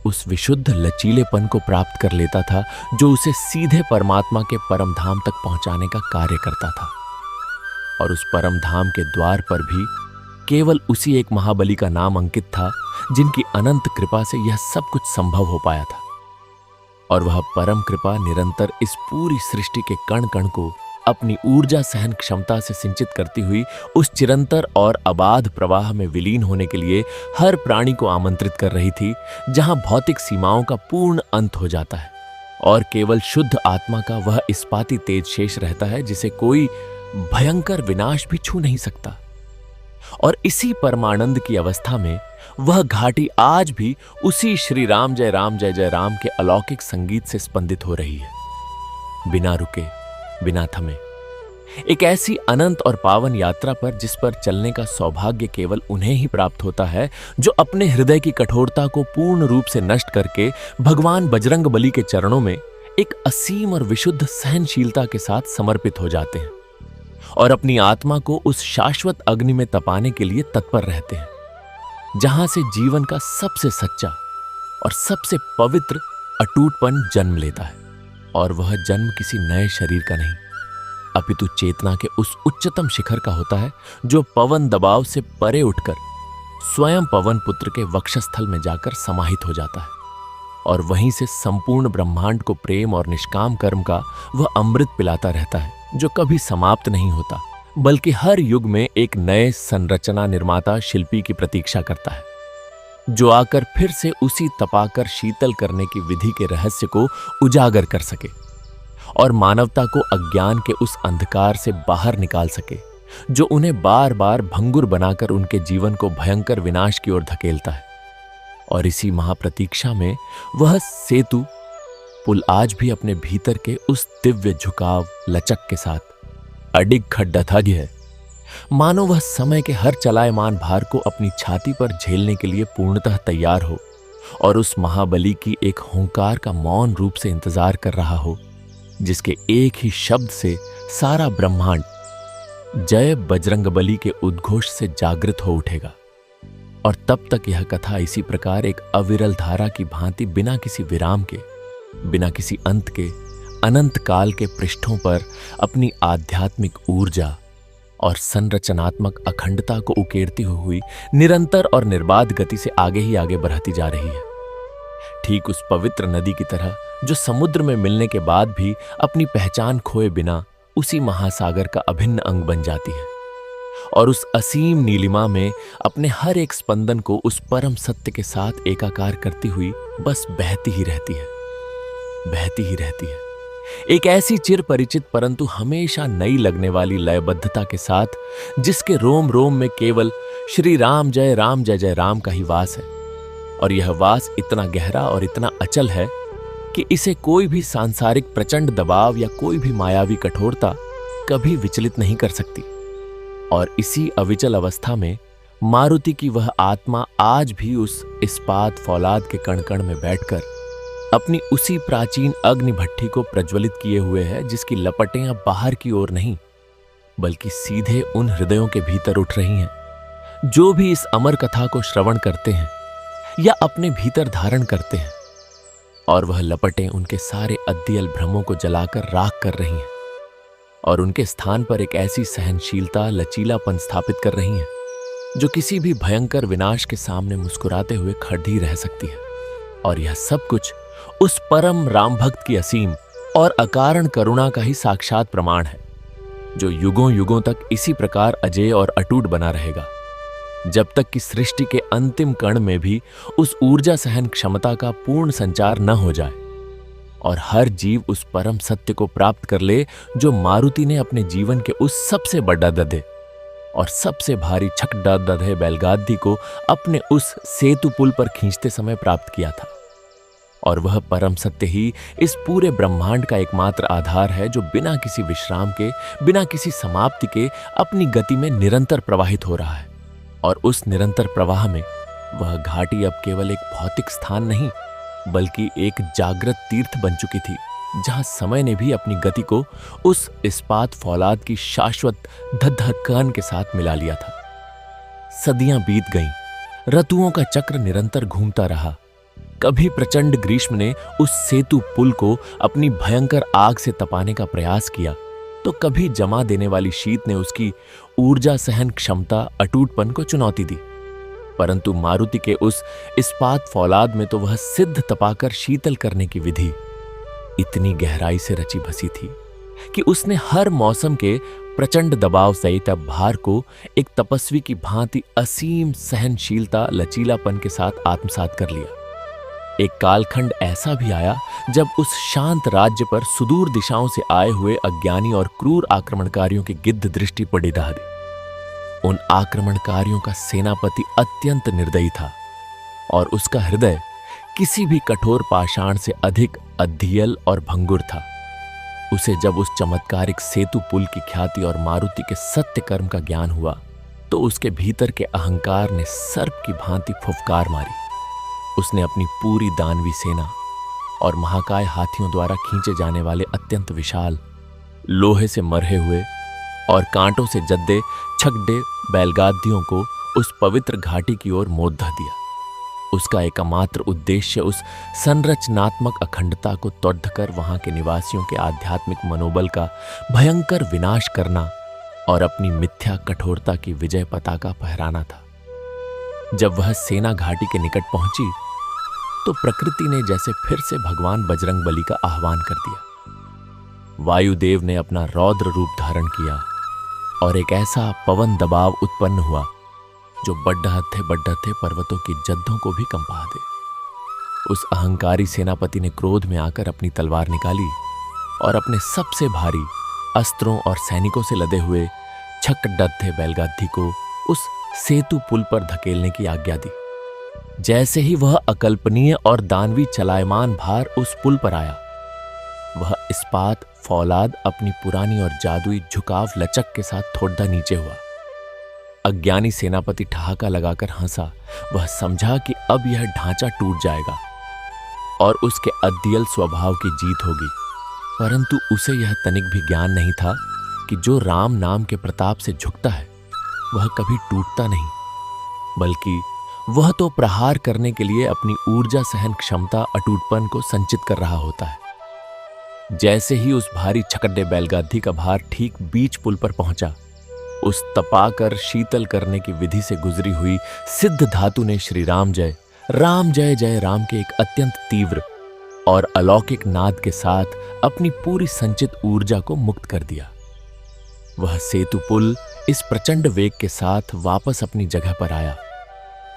उस विशुद्ध लचीलेपन को प्राप्त कर लेता था जो उसे सीधे परमात्मा के परम धाम तक पहुंचाने का कार्य करता था। और उस परम धाम के द्वार पर भी केवल उसी एक महाबली का नाम अंकित था जिनकी अनंत कृपा से यह सब कुछ संभव हो पाया था। और वह परम कृपा निरंतर इस पूरी सृष्टि के कण कण को अपनी ऊर्जा सहन क्षमता से सिंचित करती हुई उस चिरंतर और अबाध प्रवाह में विलीन होने के लिए हर प्राणी को आमंत्रित कर रही थी, जहां भौतिक सीमाओं का पूर्ण अंत हो जाता है और केवल शुद्ध आत्मा का वह इस्पाती तेज शेष रहता है जिसे कोई भयंकर विनाश भी छू नहीं सकता। और इसी परमानंद की अवस्था में वह घाटी आज भी उसी श्री राम जय राम के अलौकिक संगीत से स्पंदित हो रही है, बिना रुके, बिना थमे। एक ऐसी अनंत और पावन यात्रा पर जिस पर चलने का सौभाग्य केवल उन्हें ही प्राप्त होता है जो अपने हृदय की कठोरता को पूर्ण रूप से नष्ट करके भगवान बजरंग बली के चरणों में एक असीम और विशुद्ध सहनशीलता के साथ समर्पित हो जाते हैं और अपनी आत्मा को उस शाश्वत अग्नि में तपाने के लिए तत्पर रहते हैं, जहां से जीवन का सबसे सच्चा और सबसे पवित्र अटूटपन जन्म लेता है। और वह जन्म किसी नए शरीर का नहीं, अपितु चेतना के उस उच्चतम शिखर का होता है जो पवन दबाव से परे उठकर स्वयं पवन पुत्र के वक्षस्थल में जाकर समाहित हो जाता है और वहीं से संपूर्ण ब्रह्मांड को प्रेम और निष्काम कर्म का वह अमृत पिलाता रहता है जो कभी समाप्त नहीं होता, बल्कि हर युग में एक नए संरचना निर्माता शिल्पी की प्रतीक्षा करता है जो आकर फिर से उसी तपाकर शीतल करने की विधि के रहस्य को उजागर कर सके और मानवता को अज्ञान के उस अंधकार से बाहर निकाल सके जो उन्हें बार बार भंगुर बनाकर उनके जीवन को भयंकर विनाश की ओर धकेलता है। और इसी महाप्रतीक्षा में वह सेतु पुल आज भी अपने भीतर के उस दिव्य झुकाव लचक के साथ अडिग खड्डाधार्य है, मानो वह समय के हर चलायमान भार को अपनी छाती पर झेलने के लिए पूर्णतः तैयार हो और उस महाबली की एक हुंकार का मौन रूप से इंतजार कर रहा हो जिसके एक ही शब्द से सारा ब्रह्मांड जय बजरंगबली के उद्घोष से जागृत हो उठेगा। और तब तक यह कथा इसी प्रकार एक अविरल धारा की भांति बिना किसी विराम के, बिना किसी अंत के, अनंत काल के पृष्ठों पर अपनी आध्यात्मिक ऊर्जा और संरचनात्मक अखंडता को उकेरती हुई निरंतर और निर्बाध गति से आगे ही आगे बढ़ती जा रही है, ठीक उस पवित्र नदी की तरह जो समुद्र में मिलने के बाद भी अपनी पहचान खोए बिना उसी महासागर का अभिन्न अंग बन जाती है और उस असीम नीलिमा में अपने हर एक स्पंदन को उस परम सत्य के साथ एकाकार करती हुई बस बहती ही रहती है, बहती ही रहती है, एक ऐसी चिर परिचित परंतु हमेशा नई लगने वाली लयबद्धता के साथ जिसके रोम रोम में केवल श्री राम जय राम का ही वास है। और यह वास इतना गहरा और इतना अचल है कि इसे कोई भी सांसारिक प्रचंड दबाव या कोई भी मायावी कठोरता कभी विचलित नहीं कर सकती। और इसी अविचल अवस्था में मारुति की वह आत्मा आज भी उस इस्पात फौलाद के कण कण में बैठकर अपनी उसी प्राचीन अग्नि भट्ठी को प्रज्वलित किए हुए है जिसकी लपटें अब बाहर की ओर नहीं बल्कि सीधे उन हृदयों के भीतर उठ रही हैं जो भी इस अमर कथा को श्रवण करते हैं या अपने भीतर धारण करते हैं। और वह लपटें उनके सारे अद्यल भ्रमों को जलाकर राख कर रही हैं और उनके स्थान पर एक ऐसी सहनशीलता, लचीलापन स्थापित कर रही हैं जो किसी भी भयंकर विनाश के सामने मुस्कुराते हुए खड़ी रह सकती है। और यह सब कुछ उस परम राम भक्त की असीम और अकारण करुणा का ही साक्षात प्रमाण है जो युगों युगों तक इसी प्रकार अजेय और अटूट बना रहेगा जब तक कि सृष्टि के अंतिम कण में भी उस ऊर्जा सहन क्षमता का पूर्ण संचार न हो जाए और हर जीव उस परम सत्य को प्राप्त कर ले जो मारुति ने अपने जीवन के उस सबसे बड़ा दधे और सबसे भारी छकड़ा दधे बैलगादी को अपने उस सेतु पुल पर खींचते समय प्राप्त किया था। और वह परम सत्य ही इस पूरे ब्रह्मांड का एकमात्र आधार है जो बिना किसी विश्राम के, बिना किसी समाप्ति के अपनी गति में निरंतर प्रवाहित हो रहा है। और उस निरंतर प्रवाह में वह घाटी अब केवल एक भौतिक स्थान नहीं बल्कि एक जागृत तीर्थ बन चुकी थी जहां समय ने भी अपनी गति को उस इस्पात फौलाद की शाश्वत धधकन के साथ मिला लिया था। सदियां बीत गईं, ऋतुओं का चक्र निरंतर घूमता रहा। कभी प्रचंड ग्रीष्म ने उस सेतु पुल को अपनी भयंकर आग से तपाने का प्रयास किया, तो कभी जमा देने वाली शीत ने उसकी ऊर्जा सहन क्षमता अटूटपन को चुनौती दी। परंतु मारुति के उस इस्पात फौलाद में तो वह सिद्ध तपाकर शीतल करने की विधि इतनी गहराई से रची बसी थी कि उसने हर मौसम के प्रचंड दबाव सहित अब भार को एक तपस्वी की भांति असीम सहनशीलता लचीलापन के साथ आत्मसात कर लिया। एक कालखंड ऐसा भी आया जब उस शांत राज्य पर सुदूर दिशाओं से आए हुए अज्ञानी और क्रूर आक्रमणकारियों की गिद्ध दृष्टि पड़ी रह दी। उन आक्रमणकारियों का सेनापति अत्यंत निर्दयी था और उसका हृदय किसी भी कठोर पाषाण से अधिक अध्ययल और भंगुर था। उसे जब उस चमत्कारिक सेतु पुल की ख्याति और मारुति के सत्य कर्म का ज्ञान हुआ, तो उसके भीतर के अहंकार ने सर्प की भांति फुफकार मारी। उसने अपनी पूरी दानवी सेना और महाकाय हाथियों द्वारा खींचे जाने वाले अत्यंत विशाल लोहे से मरहे हुए और कांटों से जद्दे छकड़े बैलगादियों को उस पवित्र घाटी की ओर मोड़ दिया। उसका एकमात्र उद्देश्य उस संरचनात्मक अखंडता को तोड़ कर वहां के निवासियों के आध्यात्मिक मनोबल का भयंकर विनाश करना और अपनी मिथ्या कठोरता की विजय पताका फहराना था। जब वह सेना घाटी के निकट पहुंची, तो प्रकृति ने जैसे फिर से भगवान बजरंग बली का आह्वान कर दिया। वायुदेव ने अपना रौद्र रूप धारण किया और एक ऐसा पवन दबाव उत्पन्न हुआ जो बढ़ते पर्वतों की जद्दों को भी कंपा दे। उस अहंकारी सेनापति ने क्रोध में आकर अपनी तलवार निकाली और अपने सबसे भारी अस्त्रों और सैनिकों से लदे हुए छकड़े बैलगादी को उस सेतु पुल पर धकेलने की आज्ञा दी। जैसे ही वह अकल्पनीय और दानवी चलायमान भार उस पुल पर आया, वह इस्पात फौलाद अपनी पुरानी और जादुई झुकाव लचक के साथ थोड़ा नीचे हुआ। अज्ञानी सेनापति ठहाका लगाकर हंसा। वह समझा कि अब यह ढांचा टूट जाएगा और उसके अद्यल स्वभाव की जीत होगी। परंतु उसे यह तनिक भी ज्ञान नहीं था कि जो राम नाम के प्रताप से झुकता है वह कभी टूटता नहीं, बल्कि वह तो प्रहार करने के लिए अपनी ऊर्जा सहन क्षमता अटूटपन को संचित कर रहा होता है। जैसे ही उस भारी छकड़े बैलगादी का भार ठीक बीच पुल पर पहुंचा, उस तपाकर शीतल करने की विधि से गुजरी हुई सिद्ध धातु ने श्री राम जय जय राम के एक अत्यंत तीव्र और अलौकिक नाद के साथ अपनी पूरी संचित ऊर्जा को मुक्त कर दिया। वह सेतु पुल इस प्रचंड वेग के साथ वापस अपनी जगह पर आया,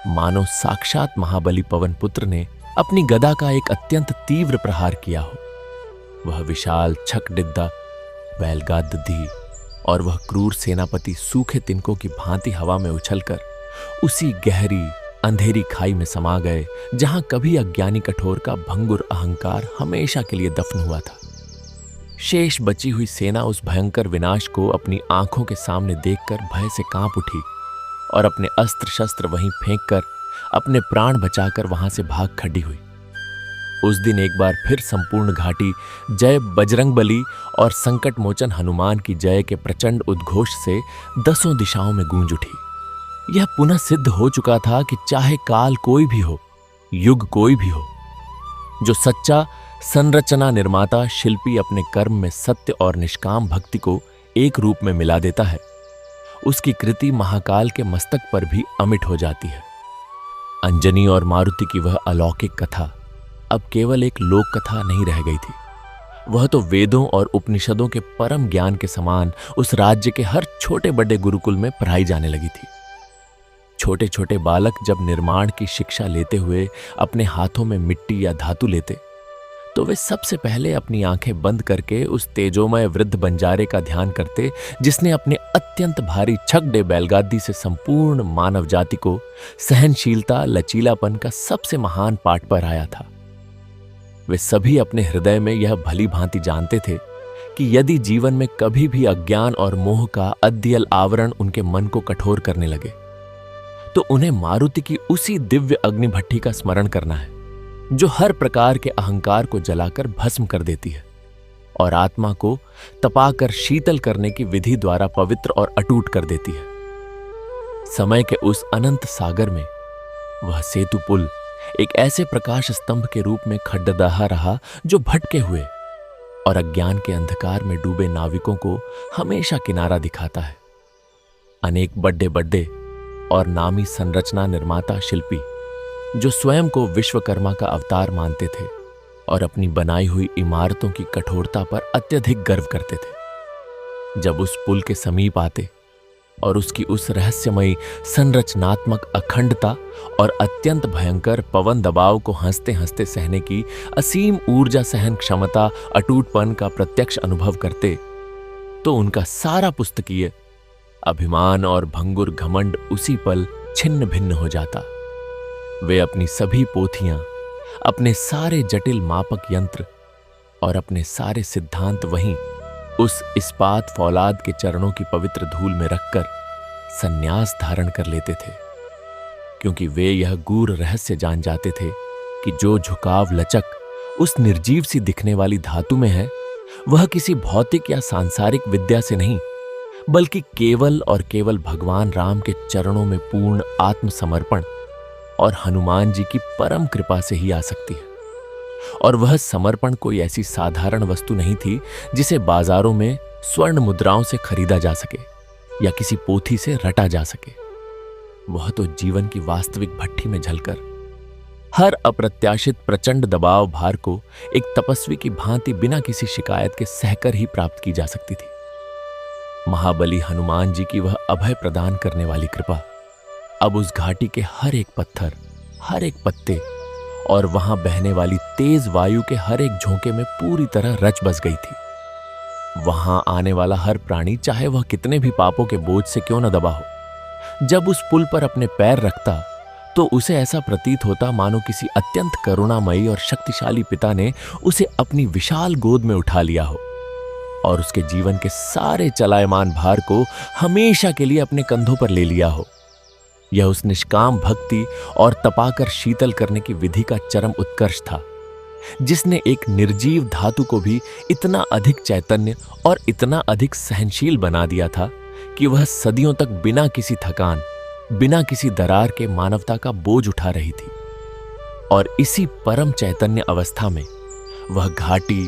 मानो साक्षात महाबली पवन पुत्र ने अपनी गदा का एक अत्यंत तीव्र प्रहार किया हो। वह विशाल छकडिद्दा बैलगादी और वह क्रूर सेनापति सूखे तिनकों की भांति हवा में उछलकर उसी गहरी अंधेरी खाई में समा गए जहां कभी अज्ञानी कठोर का भंगुर अहंकार हमेशा के लिए दफन हुआ था। शेष बची हुई सेना उस भयंकर विनाश को अपनी आंखों के सामने देखकर भय से कांप उठी और अपने अस्त्र शस्त्र वहीं फेंककर अपने प्राण बचाकर वहां से भाग खड़ी हुई। उस दिन एक बार फिर संपूर्ण घाटी जय बजरंगबली और संकट मोचन हनुमान की जय के प्रचंड उद्घोष से दसों दिशाओं में गूंज उठी। यह पुनः सिद्ध हो चुका था कि चाहे काल कोई भी हो, युग कोई भी हो, जो सच्चा संरचना निर्माता शिल्पी अपने कर्म में सत्य और निष्काम भक्ति को एक रूप में मिला देता है, उसकी कृति महाकाल के मस्तक पर भी अमिट हो जाती है। अंजनी और मारुति की वह अलौकिक कथा अब केवल एक लोक कथा नहीं रह गई थी। वह तो वेदों और उपनिषदों के परम ज्ञान के समान उस राज्य के हर छोटे बड़े गुरुकुल में पढ़ाई जाने लगी थी। छोटे छोटे बालक जब निर्माण की शिक्षा लेते हुए अपने हाथों में मिट्टी या धातु लेते, तो वे सबसे पहले अपनी आंखें बंद करके उस तेजोमय वृद्ध बंजारे का ध्यान करते जिसने अपने अत्यंत भारी छकड़े बैलगादी से संपूर्ण मानव जाति को सहनशीलता लचीलापन का सबसे महान पाठ पढ़ाया था। वे सभी अपने हृदय में यह भली भांति जानते थे कि यदि जीवन में कभी भी अज्ञान और मोह का अध्ययल आवरण उनके मन को कठोर करने लगे, तो उन्हें मारुति की उसी दिव्य अग्निभट्ठी का स्मरण करना है जो हर प्रकार के अहंकार को जलाकर भस्म कर देती है। और आत्मा को तपाकर शीतल करने की विधि द्वारा पवित्र और अटूट कर देती है। समय के उस अनंत सागर में वह सेतु पुल एक ऐसे प्रकाश स्तंभ के रूप में खड्डदहा रहा जो भटके हुए और अज्ञान के अंधकार में डूबे नाविकों को हमेशा किनारा दिखाता है। अनेक बड़े बड़े और नामी संरचना निर्माता शिल्पी जो स्वयं को विश्वकर्मा का अवतार मानते थे और अपनी बनाई हुई इमारतों की कठोरता पर अत्यधिक गर्व करते थे, जब उस पुल के समीप आते और उसकी उस रहस्यमयी संरचनात्मक अखंडता और अत्यंत भयंकर पवन दबाव को हंसते हंसते सहने की असीम ऊर्जा सहन क्षमता अटूटपन का प्रत्यक्ष अनुभव करते, तो उनका सारा पुस्तकीय अभिमान और भंगुर घमंड उसी पल छिन्न भिन्न हो जाता। वे अपनी सभी पोथियां, अपने सारे जटिल मापक यंत्र और अपने सारे सिद्धांत वहीं उस इस्पात फौलाद के चरणों की पवित्र धूल में रखकर संन्यास धारण कर लेते थे, क्योंकि वे यह गूढ़ रहस्य जान जाते थे कि जो झुकाव लचक उस निर्जीव सी दिखने वाली धातु में है, वह किसी भौतिक या सांसारिक विद्या से नहीं, बल्कि केवल और केवल भगवान राम के चरणों में पूर्ण आत्मसमर्पण और हनुमान जी की परम कृपा से ही आ सकती है। और वह समर्पण कोई ऐसी साधारण वस्तु नहीं थी जिसे बाजारों में स्वर्ण मुद्राओं से खरीदा जा सके या किसी पोथी से रटा जा सके। वह तो जीवन की वास्तविक भट्ठी में झलकर हर अप्रत्याशित प्रचंड दबाव भार को एक तपस्वी की भांति बिना किसी शिकायत के सहकर ही प्राप्त की जा सकती थी। महाबली हनुमान जी की वह अभय प्रदान करने वाली कृपा अब उस घाटी के हर एक पत्थर, हर एक पत्ते और वहां बहने वाली तेज वायु के हर एक झोंके में पूरी तरह रच बस गई थी। वहां आने वाला हर प्राणी, चाहे वह कितने भी पापों के बोझ से क्यों न दबा हो, जब उस पुल पर अपने पैर रखता तो उसे ऐसा प्रतीत होता मानो किसी अत्यंत करुणामयी और शक्तिशाली पिता ने उसे अपनी विशाल गोद में उठा लिया हो और उसके जीवन के सारे चलायमान भार को हमेशा के लिए अपने कंधों पर ले लिया हो। यह उस निष्काम भक्ति और तपाकर शीतल करने की विधि का चरम उत्कर्ष था, जिसने एक निर्जीव धातु को भी इतना अधिक चैतन्य और इतना अधिक सहनशील बना दिया था कि वह सदियों तक बिना किसी थकान, बिना किसी दरार के मानवता का बोझ उठा रही थी। और इसी परम चैतन्य अवस्था में वह घाटी,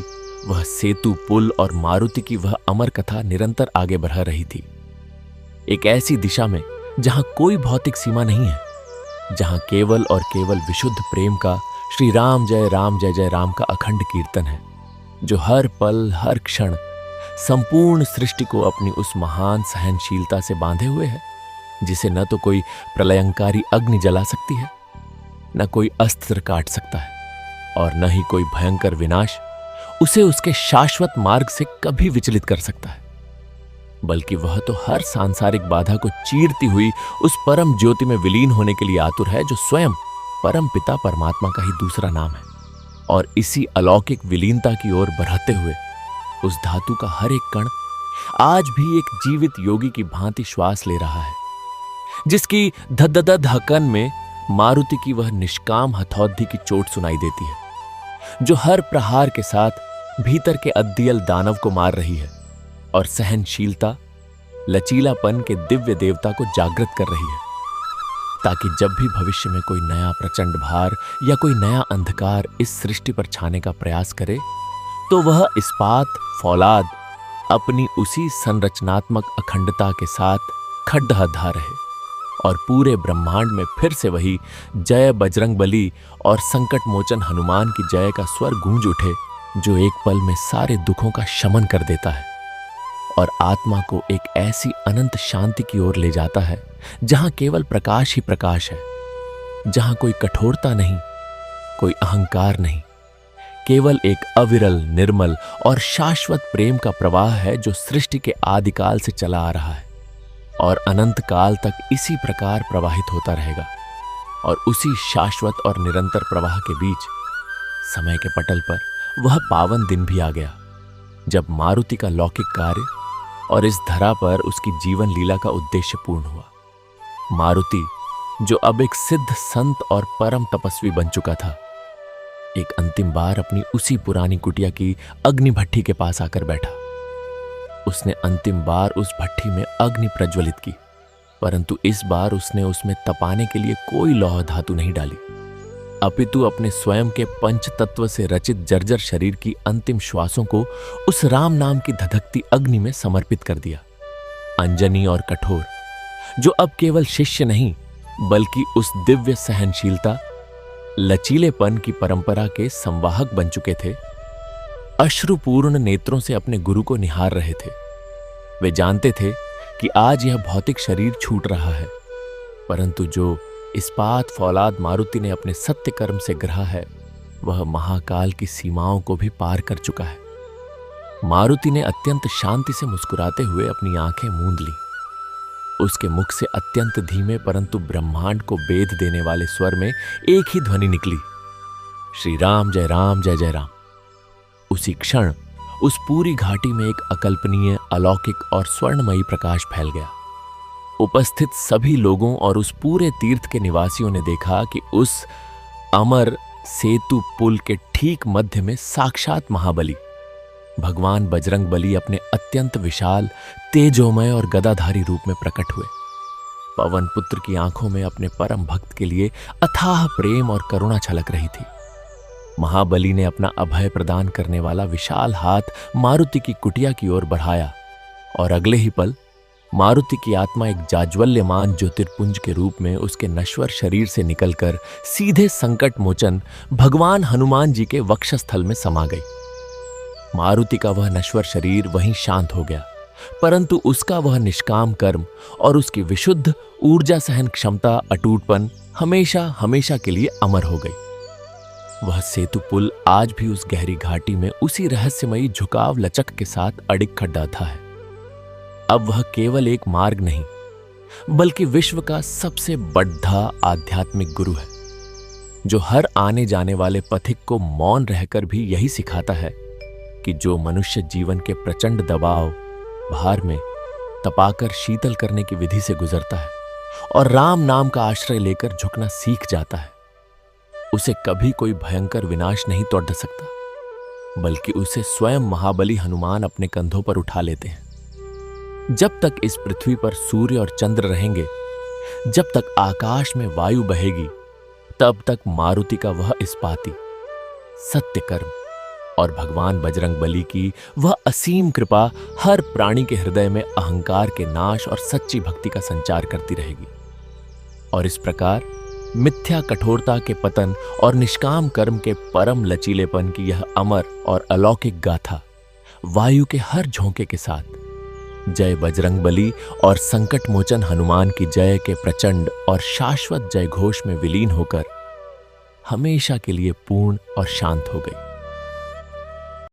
वह सेतु पुल और मारुति की वह अमर कथा निरंतर आगे बढ़ रही थी, एक ऐसी दिशा में जहां कोई भौतिक सीमा नहीं है, जहां केवल और केवल विशुद्ध प्रेम का श्री राम जय राम का अखंड कीर्तन है, जो हर पल हर क्षण संपूर्ण सृष्टि को अपनी उस महान सहनशीलता से बांधे हुए है, जिसे न तो कोई प्रलयंकारी अग्नि जला सकती है, न कोई अस्त्र काट सकता है और न ही कोई भयंकर विनाश उसे उसके शाश्वत मार्ग से कभी विचलित कर सकता है, बल्कि वह तो हर सांसारिक बाधा को चीरती हुई उस परम ज्योति में विलीन होने के लिए आतुर है, जो स्वयं परम पिता परमात्मा का ही दूसरा नाम है। और इसी अलौकिक विलीनता की ओर बढ़ते हुए उस धातु का हर एक कण आज भी एक जीवित योगी की भांति श्वास ले रहा है, जिसकी धद धड़कन में मारुति की वह निष्काम हथौड़ी की चोट सुनाई देती है, जो हर प्रहार के साथ भीतर के अद्दियल दानव को मार रही है और सहनशीलता, लचीलापन के दिव्य देवता को जागृत कर रही है, ताकि जब भी भविष्य में कोई नया प्रचंड भार या कोई नया अंधकार इस सृष्टि पर छाने का प्रयास करे, तो वह इस्पात फौलाद अपनी उसी संरचनात्मक अखंडता के साथ खड्डहद्धा रहे और पूरे ब्रह्मांड में फिर से वही जय बजरंगबली और संकट मोचन हनुमान की जय का स्वर गूंज उठे, जो एक पल में सारे दुखों का शमन कर देता है और आत्मा को एक ऐसी अनंत शांति की ओर ले जाता है जहां केवल प्रकाश ही प्रकाश है, जहां कोई कठोरता नहीं, कोई अहंकार नहीं, केवल एक अविरल, निर्मल और शाश्वत प्रेम का प्रवाह है, जो सृष्टि के आदिकाल से चला आ रहा है और अनंत काल तक इसी प्रकार प्रवाहित होता रहेगा। और उसी शाश्वत और निरंतर प्रवाह के बीच समय के पटल पर वह पावन दिन भी आ गया, जब मारुति का लौकिक कार्य और इस धरा पर उसकी जीवन लीला का उद्देश्य पूर्ण हुआ। मारुति, जो अब एक सिद्ध संत और परम तपस्वी बन चुका था, एक अंतिम बार अपनी उसी पुरानी कुटिया की अग्नि भट्ठी के पास आकर बैठा। उसने अंतिम बार उस भट्ठी में अग्नि प्रज्वलित की, परंतु इस बार उसने उसमें तपाने के लिए कोई लौह धातु नहीं डाली, अपितु अपने स्वयं के पंच तत्व से रचित जर्जर शरीर की अंतिम श्वासों को उस राम नाम की धधकती अग्नि में समर्पित कर दिया। अंजनी और कठोर, जो अब केवल शिष्य नहीं बल्कि उस दिव्य सहनशीलता, लचीलेपन की परंपरा के संवाहक बन चुके थे, अश्रुपूर्ण नेत्रों से अपने गुरु को निहार रहे थे। वे जानते थे कि आज यह भौतिक शरीर छूट रहा है, परंतु जो इस्पात फौलाद मारुति ने अपने सत्य कर्म से ग्रहा है, वह महाकाल की सीमाओं को भी पार कर चुका है। मारुति ने अत्यंत शांति से मुस्कुराते हुए अपनी आंखें मूंद ली। उसके मुख से अत्यंत धीमे परंतु ब्रह्मांड को बेध देने वाले स्वर में एक ही ध्वनि निकली, श्री राम जय राम जय जय राम। उसी क्षण उस पूरी घाटी में एक अकल्पनीय, अलौकिक और स्वर्णमयी प्रकाश फैल गया। उपस्थित सभी लोगों और उस पूरे तीर्थ के निवासियों ने देखा कि उस अमर सेतु पुल के ठीक मध्य में साक्षात महाबली भगवान बजरंग बली अपने अत्यंत विशाल, तेजोमय और गदाधारी रूप में प्रकट हुए। पवन पुत्र की आंखों में अपने परम भक्त के लिए अथाह प्रेम और करुणा छलक रही थी। महाबली ने अपना अभय प्रदान करने वाला विशाल हाथ मारुति की कुटिया की ओर बढ़ाया और अगले ही पल मारुति की आत्मा एक जाज्वल्यमान ज्योतिर्पुंज के रूप में उसके नश्वर शरीर से निकलकर सीधे संकट मोचन भगवान हनुमान जी के वक्षस्थल में समा गई। मारुति का वह नश्वर शरीर वहीं शांत हो गया, परंतु उसका वह निष्काम कर्म और उसकी विशुद्ध ऊर्जा सहन क्षमता, अटूटपन हमेशा हमेशा के लिए अमर हो गई। वह सेतु पुल आज भी उस गहरी घाटी में उसी रहस्यमयी झुकाव लचक के साथ अडिग खड़ा है। अब वह केवल एक मार्ग नहीं बल्कि विश्व का सबसे बड़ा आध्यात्मिक गुरु है, जो हर आने जाने वाले पथिक को मौन रहकर भी यही सिखाता है कि जो मनुष्य जीवन के प्रचंड दबाव भार में तपाकर शीतल करने की विधि से गुजरता है और राम नाम का आश्रय लेकर झुकना सीख जाता है, उसे कभी कोई भयंकर विनाश नहीं तोड़ सकता, बल्कि उसे स्वयं महाबली हनुमान अपने कंधों पर उठा लेते हैं। जब तक इस पृथ्वी पर सूर्य और चंद्र रहेंगे, जब तक आकाश में वायु बहेगी, तब तक मारुति का वह इस्पाती सत्य कर्म और भगवान बजरंग बली की वह असीम कृपा हर प्राणी के हृदय में अहंकार के नाश और सच्ची भक्ति का संचार करती रहेगी। और इस प्रकार मिथ्या कठोरता के पतन और निष्काम कर्म के परम लचीलेपन की यह अमर और अलौकिक गाथा वायु के हर झोंके के साथ जय बजरंग बली और संकट मोचन हनुमान की जय के प्रचंड और शाश्वत जय घोष में विलीन होकर हमेशा के लिए पूर्ण और शांत हो गई।